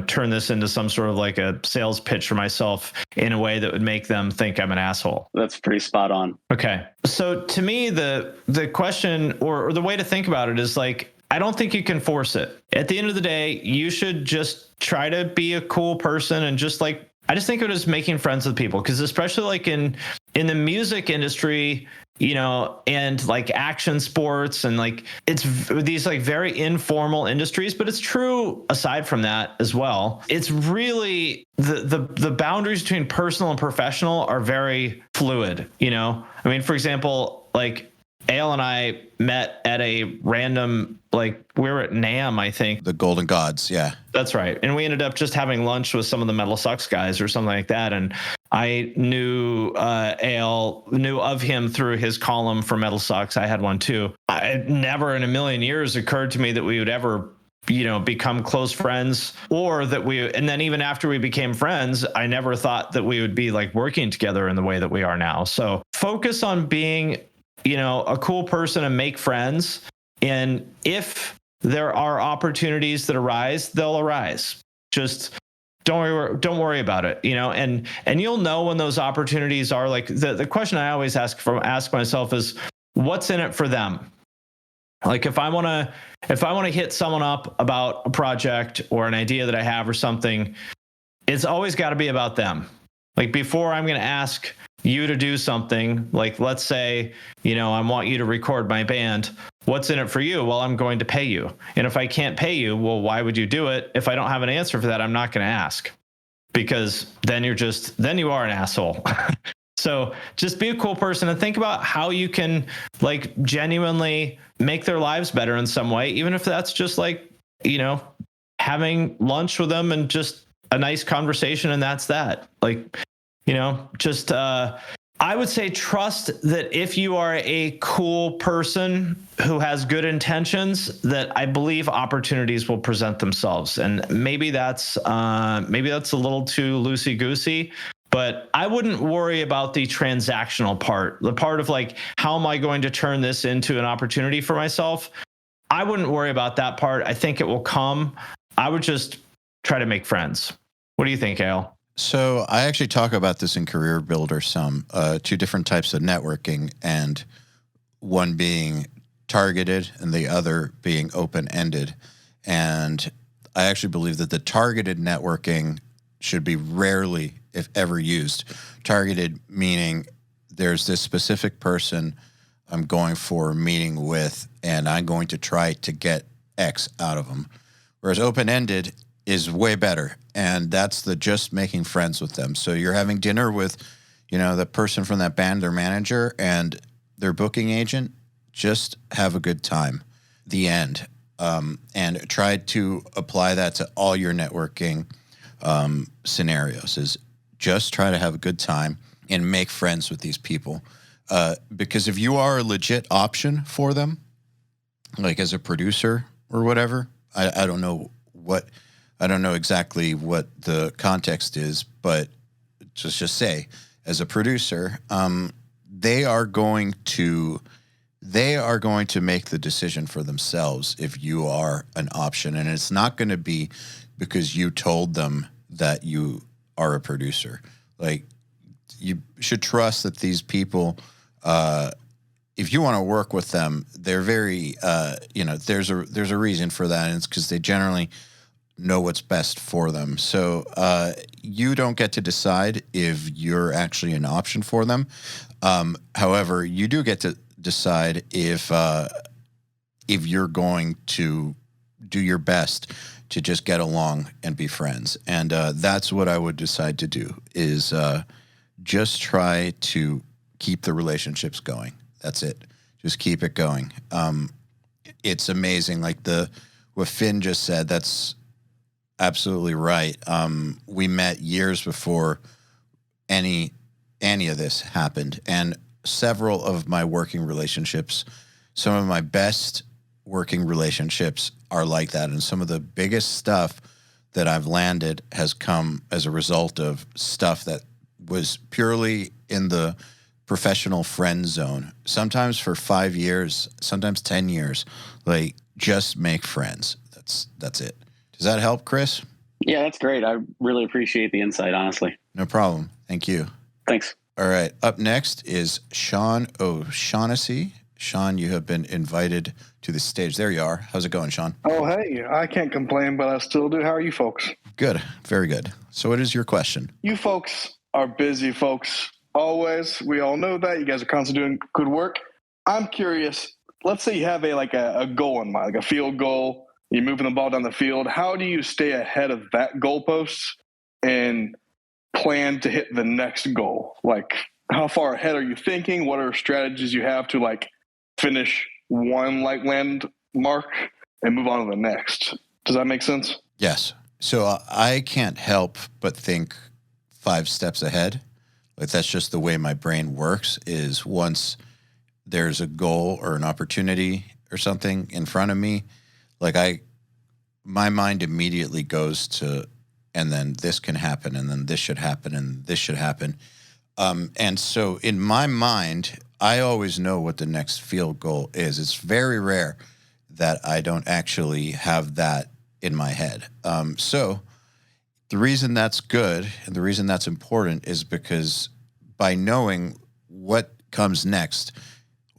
turn this into some sort of like a sales pitch for myself in a way that would make them think I'm an asshole. That's pretty spot on. Okay. So to me, the question or the way to think about it is like, I don't think you can force it. At the end of the day, you should just try to be a cool person and just like I just think of it as making friends with people, because especially like in the music industry, you know, and like action sports, and like it's these like very informal industries, but it's true aside from that as well. It's really the boundaries between personal and professional are very fluid, you know? I mean, for example, like Eyal and I met at a random, like we were at NAMM, I think. The Golden Gods, yeah. That's right. And we ended up just having lunch with some of the Metal Sucks guys or something like that. And I knew Eyal, knew of him through his column for Metal Sucks. I had one too. It never in a million years occurred to me that we would ever, you know, become close friends, or that and then even after we became friends, I never thought that we would be like working together in the way that we are now. So focus on being, you know, a cool person and make friends. And if there are opportunities that arise, they'll arise. Just don't worry about it, you know, and you'll know when those opportunities are. Like the question I always ask myself is, what's in it for them? Like if I want to hit someone up about a project or an idea that I have or something, it's always got to be about them. Like before I'm going to ask you to do something, like let's say, you know, I want you to record my band. What's in it for you? Well, I'm going to pay you. And if I can't pay you, well, why would you do it? If I don't have an answer for that, I'm not going to ask, because then you are an asshole. So just be a cool person and think about how you can like genuinely make their lives better in some way, even if that's just like, you know, having lunch with them and just a nice conversation, and that's that. Like, you know, just I would say trust that if you are a cool person who has good intentions, that I believe opportunities will present themselves. And maybe that's a little too loosey-goosey, but I wouldn't worry about the transactional part, the part of like, how am I going to turn this into an opportunity for myself? I wouldn't worry about that part. I think it will come. I would just try to make friends. What do you think, Eyal? So I actually talk about this in Career Builder some, two different types of networking, and one being targeted and the other being open-ended. And I actually believe that the targeted networking should be rarely, if ever, used. Targeted meaning there's this specific person I'm going for a meeting with, and I'm going to try to get X out of them. Whereas open-ended is way better, and that's the just making friends with them. So you're having dinner with, you know, the person from that band, their manager, and their booking agent. Just have a good time. The end. And try to apply that to all your networking scenarios. Is just try to have a good time and make friends with these people. Because if you are a legit option for them, like as a producer or whatever, I don't know exactly what the context is, but just say, as a producer, they are going to make the decision for themselves if you are an option, and it's not going to be because you told them that you are a producer. Like, you should trust that these people, if you want to work with them, they're very, there's a reason for that, and it's because they generally know what's best for them. So you don't get to decide if you're actually an option for them. However, you do get to decide if you're going to do your best to just get along and be friends. And that's what I would decide to do, is just try to keep the relationships going. That's it. Just keep it going. It's amazing. Like what Finn just said, that's absolutely right. We met years before any of this happened, and several of my working relationships, some of my best working relationships are like that, and some of the biggest stuff that I've landed has come as a result of stuff that was purely in the professional friend zone, sometimes for 5 years, sometimes 10 years. Like, just make friends. That's it. Does that help, Chris? Yeah, that's great. I really appreciate the insight, honestly. No problem. Thank you. Thanks. All right. Up next is Sean O'Shaughnessy. Sean, you have been invited to the stage. There you are. How's it going, Sean? Oh, hey, I can't complain, but I still do. How are you folks? Good. Very good. So what is your question? You folks are busy folks. Always. We all know that. You guys are constantly doing good work. I'm curious. Let's say you have a goal in mind, like a field goal. You're moving the ball down the field. How do you stay ahead of that goalpost and plan to hit the next goal? Like, how far ahead are you thinking? What are strategies you have to like finish one like landmark and move on to the next? Does that make sense? Yes. So I can't help but think 5 steps ahead. Like that's just the way my brain works, is once there's a goal or an opportunity or something in front of me, like my mind immediately goes to, and then this can happen, and then this should happen, and this should happen. And so in my mind, I always know what the next field goal is. It's very rare that I don't actually have that in my head. So the reason that's good and the reason that's important is because by knowing what comes next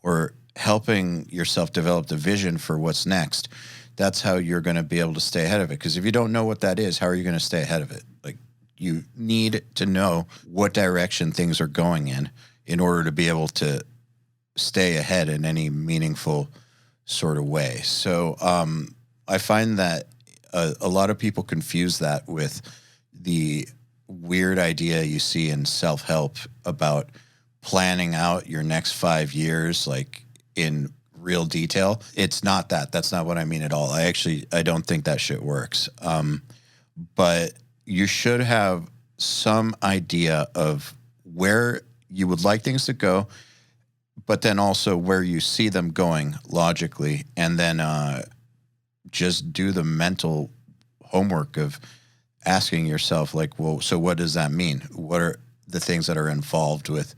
or helping yourself develop the vision for what's next, that's how you're going to be able to stay ahead of it. Because if you don't know what that is, how are you going to stay ahead of it? Like, you need to know what direction things are going in order to be able to stay ahead in any meaningful sort of way. So I find that a lot of people confuse that with the weird idea you see in self-help about planning out your next 5 years, like in real detail. It's not that. That's not what I mean at all. I don't think that shit works. But you should have some idea of where you would like things to go, but then also where you see them going logically, and then just do the mental homework of asking yourself, like, well, so what does that mean? What are the things that are involved with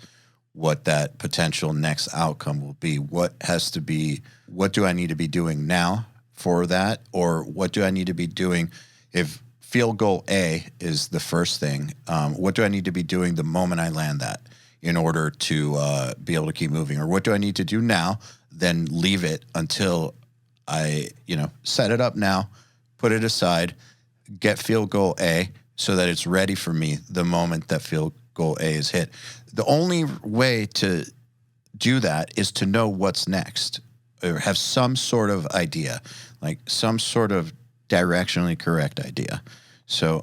what that potential next outcome will be? What do I need to be doing now for that? Or what do I need to be doing if field goal A is the first thing? What do I need to be doing the moment I land that in order to be able to keep moving? Or what do I need to do now, then leave it until I, set it up now, put it aside, get field goal A so that it's ready for me the moment that field goal A is hit. The only way to do that is to know what's next, or have some sort of idea, like some sort of directionally correct idea. So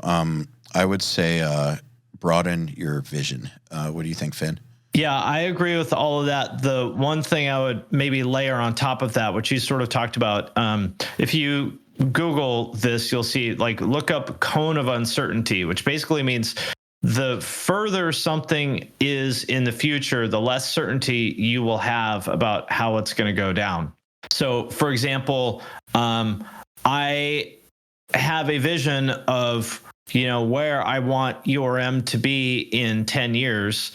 I would say broaden your vision. What do you think, Finn? Yeah, I agree with all of that. The one thing I would maybe layer on top of that, which you sort of talked about, if you Google this, you'll see, like, look up cone of uncertainty, which basically means the further something is in the future, the less certainty you will have about how it's going to go down. So, for example, I have a vision of, where I want URM to be in 10 years.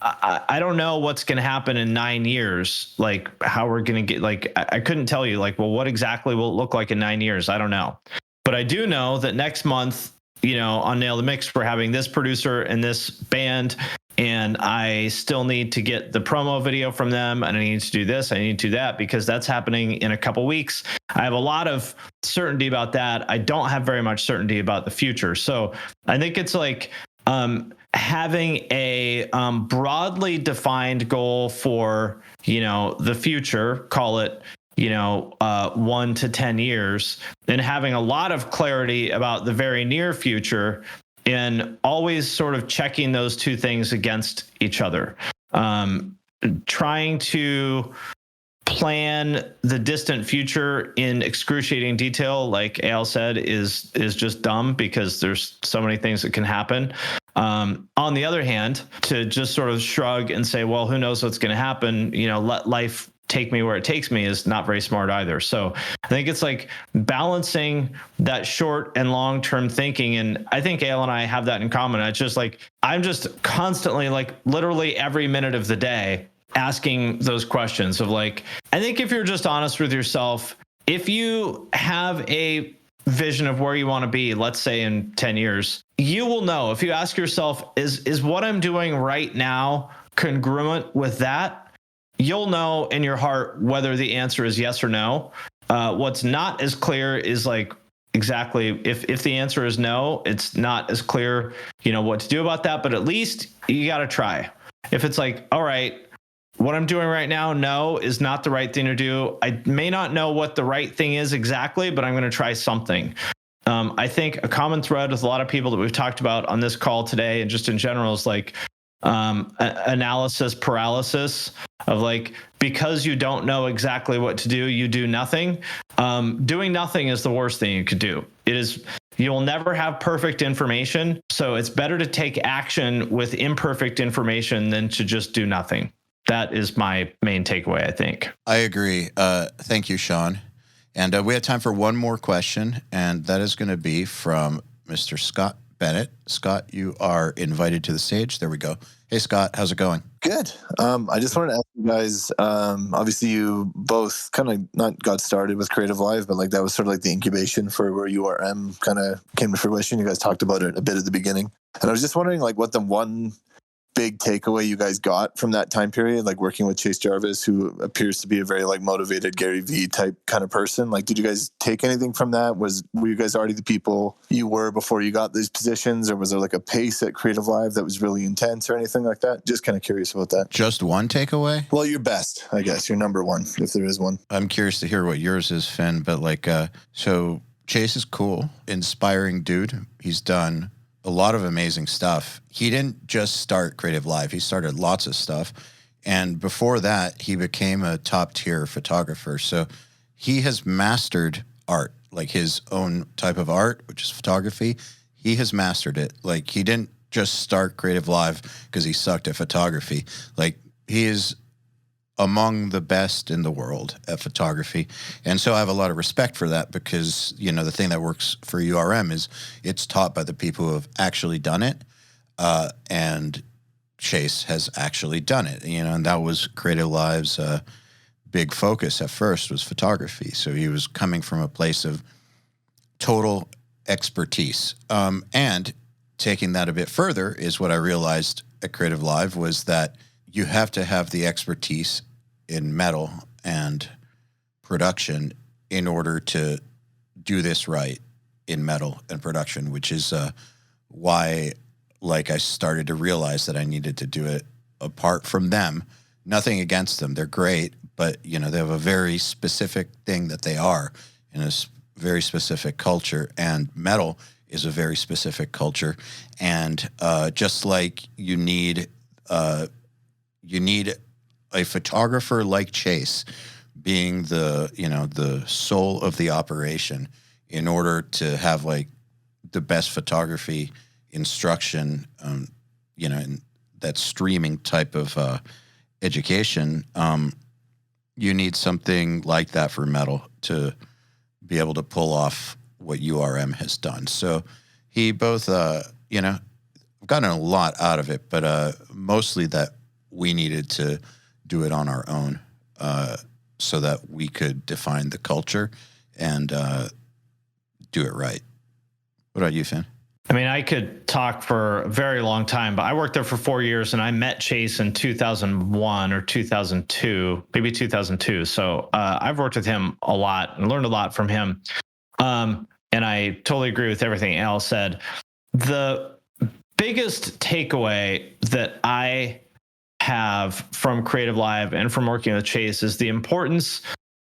I don't know what's going to happen in 9 years, like how we're going to get, like, I couldn't tell you, like, well, what exactly will it look like in 9 years? I don't know. But I do know that next month, on Nail the Mix, we're having this producer and this band, and I still need to get the promo video from them, and I need to do this, I need to do that, because that's happening in a couple weeks. I have a lot of certainty about that. I don't have very much certainty about the future. So I think it's like having a broadly defined goal for, the future, call it, 1 to 10 years, and having a lot of clarity about the very near future, and always sort of checking those two things against each other. Trying to plan the distant future in excruciating detail, like Eyal said, is just dumb, because there's so many things that can happen. On the other hand, to just sort of shrug and say, well, who knows what's going to happen, let life take me where it takes me, is not very smart either. So I think it's like balancing that short and long-term thinking. And I think Eyal and I have that in common. It's just like, I'm just constantly, like, literally every minute of the day asking those questions of, like, I think if you're just honest with yourself, if you have a vision of where you want to be, let's say in 10 years, you will know. If you ask yourself, is what I'm doing right now congruent with that? you'll know in your heart whether the answer is yes or no. What's not as clear is like exactly if the answer is no, it's not as clear, what to do about that. But at least you got to try. If it's like, all right, what I'm doing right now, no, is not the right thing to do. I may not know what the right thing is exactly, but I'm going to try something. I think a common thread with a lot of people that we've talked about on this call today and just in general is like analysis paralysis of like, because you don't know exactly what to do, you do nothing. Doing nothing is the worst thing you could do. You'll never have perfect information. So it's better to take action with imperfect information than to just do nothing. That is my main takeaway, I think. I agree. Thank you, Sean. And we have time for one more question, and that is going to be from Mr. Scott Bennett. Scott, you are invited to the stage. There we go. Hey, Scott, how's it going? Good. I just wanted to ask you guys, obviously you both kind of not got started with Creative Live, but like that was sort of like the incubation for where URM kind of came to fruition. You guys talked about it a bit at the beginning. And I was just wondering like what the one big takeaway you guys got from that time period, like working with Chase Jarvis, who appears to be a very like motivated Gary Vee type kind of person. Like, did you guys take anything from that? Were you guys already the people you were before you got these positions, or was there like a pace at Creative Live that was really intense or anything like that? Just kind of curious about that. Just one takeaway? Well, your best, I guess, your number one, if there is one. I'm curious to hear what yours is, Finn, but like, so Chase is cool, inspiring dude. He's done a lot of amazing stuff. He didn't just start Creative Live. He started lots of stuff. And before that, he became a top tier photographer. So he has mastered art, like his own type of art, which is photography. He has mastered it. Like he didn't just start Creative Live because he sucked at photography. Like he is among the best in the world at photography. And so I have a lot of respect for that because, the thing that works for URM is it's taught by the people who have actually done it. And Chase has actually done it, and that was Creative Live's big focus at first was photography. So he was coming from a place of total expertise. And taking that a bit further is what I realized at Creative Live was that you have to have the expertise in metal and production in order to do this right in metal and production, which is why I started to realize that I needed to do it apart from them. Nothing against them. They're great, but they have a very specific thing that they are in a very specific culture, and metal is a very specific culture. And just like you need a photographer like Chase being the soul of the operation in order to have like the best photography instruction, in that streaming type of education. You need something like that for metal to be able to pull off what URM has done. So he both, gotten a lot out of it, but mostly that we needed to do it on our own so that we could define the culture and do it right. What about you, Finn? I mean, I could talk for a very long time, but I worked there for 4 years and I met Chase in 2001 or 2002, maybe 2002. So I've worked with him a lot and learned a lot from him. And I totally agree with everything Eyal said. The biggest takeaway that I have from Creative Live and from working with Chase is the importance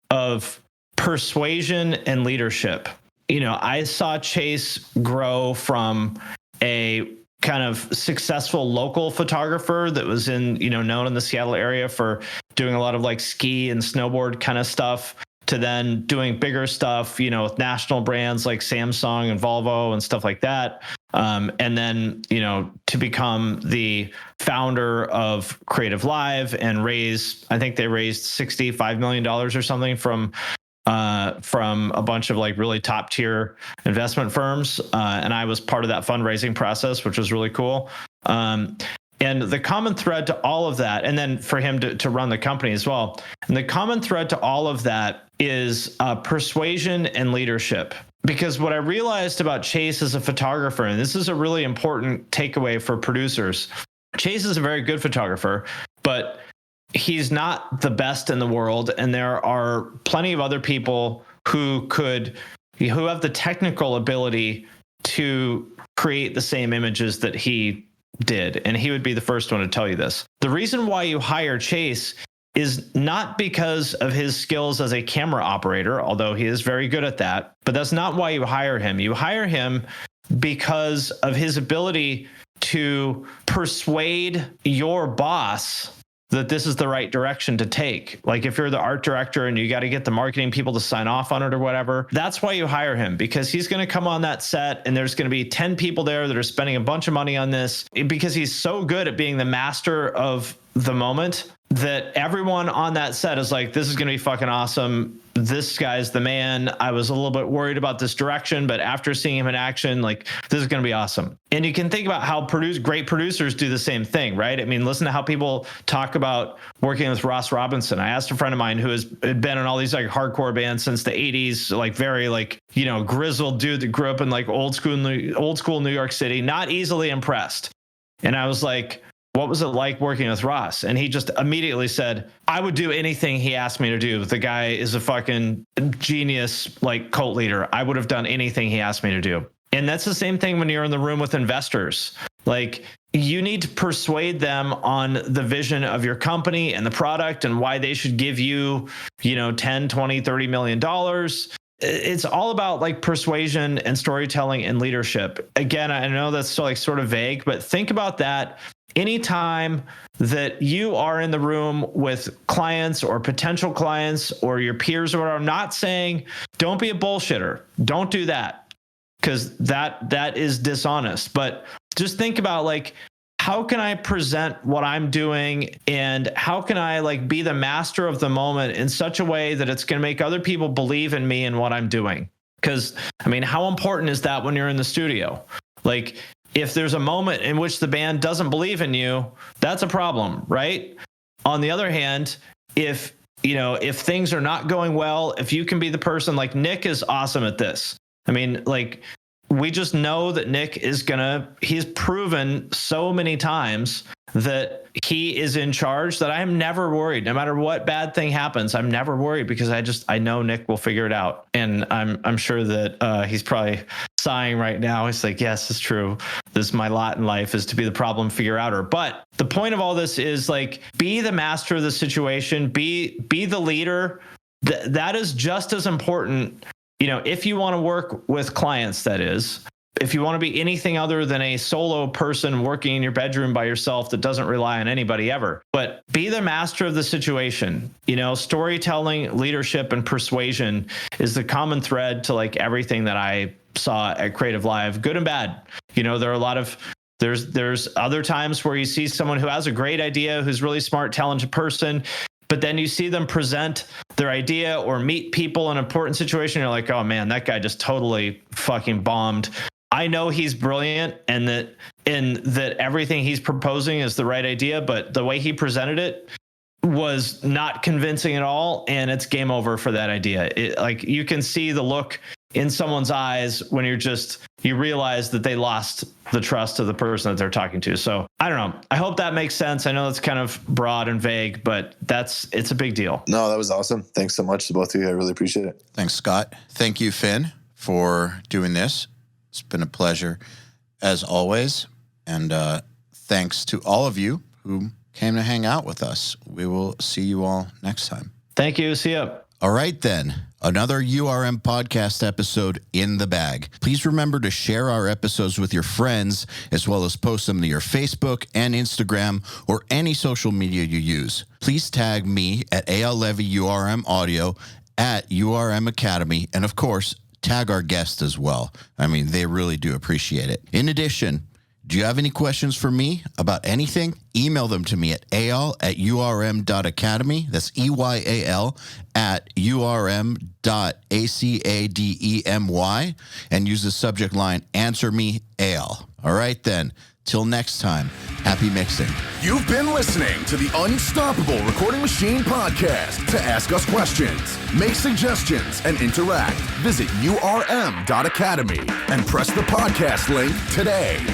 of persuasion and leadership. I saw Chase grow from a kind of successful local photographer that was known in the Seattle area for doing a lot of like ski and snowboard kind of stuff to then doing bigger stuff, with national brands like Samsung and Volvo and stuff like that. And then, to become the founder of Creative Live and I think they raised $65 million or something from a bunch of like really top tier investment firms. And I was part of that fundraising process, which was really cool. And the common thread to all of that, and then for him to run the company as well. And the common thread to all of that is persuasion and leadership. Because what I realized about Chase as a photographer, and this is a really important takeaway for producers, Chase is a very good photographer, but he's not the best in the world, and there are plenty of other people who have the technical ability to create the same images that he did. And he would be the first one to tell you this. The reason why you hire Chase is not because of his skills as a camera operator, although he is very good at that, but that's not why you hire him. You hire him because of his ability to persuade your boss that this is the right direction to take. Like if you're the art director and you got to get the marketing people to sign off on it or whatever, that's why you hire him, because he's going to come on that set and there's going to be 10 people there that are spending a bunch of money on this, because he's so good at being the master of the moment that everyone on that set is like, this is going to be fucking awesome. This guy's the man. I was a little bit worried about this direction, but after seeing him in action, like, this is going to be awesome. And you can think about how great producers do the same thing, right? I mean, listen to how people talk about working with Ross Robinson. I asked a friend of mine who had been in all these like hardcore bands since the 80s, like very like, you know, grizzled dude that grew up in like old school New York City, not easily impressed. And I was like, what was it like working with Ross? And he just immediately said, I would do anything he asked me to do. The guy is a fucking genius, like cult leader. I would have done anything he asked me to do. And that's the same thing when you're in the room with investors. Like, you need to persuade them on the vision of your company and the product and why they should give you, you know, 10, 20, $30 million. It's all about like persuasion and storytelling and leadership. Again, I know that's still like sort of vague, but think about that. Anytime that you are in the room with clients or potential clients or your peers or whatever, I'm not saying don't be a bullshitter. Don't do that, because that is dishonest. But just think about like, how can I present what I'm doing, and how can I like be the master of the moment in such a way that it's going to make other people believe in me and what I'm doing? Because I mean, how important is that when you're in the studio? Like, if there's a moment in which the band doesn't believe in you, that's a problem, right? On the other hand, if things are not going well, if you can be the person, like Nick is awesome at this. I mean, like, we just know that Nick he's proven so many times that he is in charge, that I'm never worried. No matter what bad thing happens, I'm never worried, because I know Nick will figure it out. And I'm sure that he's probably sighing right now. He's like, yes, it's true. This is my lot in life, is to be the problem figure outer. But the point of all this is like, be the master of the situation, be the leader. That is just as important. You know, if you want to work with clients, that is, if you want to be anything other than a solo person working in your bedroom by yourself that doesn't rely on anybody ever, but be the master of the situation. You know, storytelling, leadership, and persuasion is the common thread to like everything that I saw at Creative Live, good and bad. You know, there are a lot of, there's other times where you see someone who has a great idea, who's really smart, talented person, but then you see them present their idea or meet people in an important situation. You're like, oh man, that guy just totally fucking bombed. I know he's brilliant and that everything he's proposing is the right idea, but the way he presented it was not convincing at all. And it's game over for that idea. Like, you can see the look in someone's eyes when you realize that they lost the trust of the person that they're talking to. So I don't know. I hope that makes sense. I know it's kind of broad and vague, but it's a big deal. No, that was awesome. Thanks so much to both of you. I really appreciate it. Thanks, Scott. Thank you, Finn, for doing this. It's been a pleasure as always. And thanks to all of you who came to hang out with us. We will see you all next time. Thank you. See ya. All right, then. Another URM podcast episode in the bag. Please remember to share our episodes with your friends, as well as post them to your Facebook and Instagram or any social media you use. Please tag me at Eyal Levi URM Audio at URM Academy, and of course, tag our guests as well. I mean, they really do appreciate it. In addition, do you have any questions for me about anything? Email them to me at eyal@urm.academy. That's EYAL @urm.academy, and use the subject line, Answer Me, Eyal. All right, then. Till next time, happy mixing. You've been listening to the Unstoppable Recording Machine podcast. To ask us questions, make suggestions, and interact, visit urm.academy and press the podcast link today.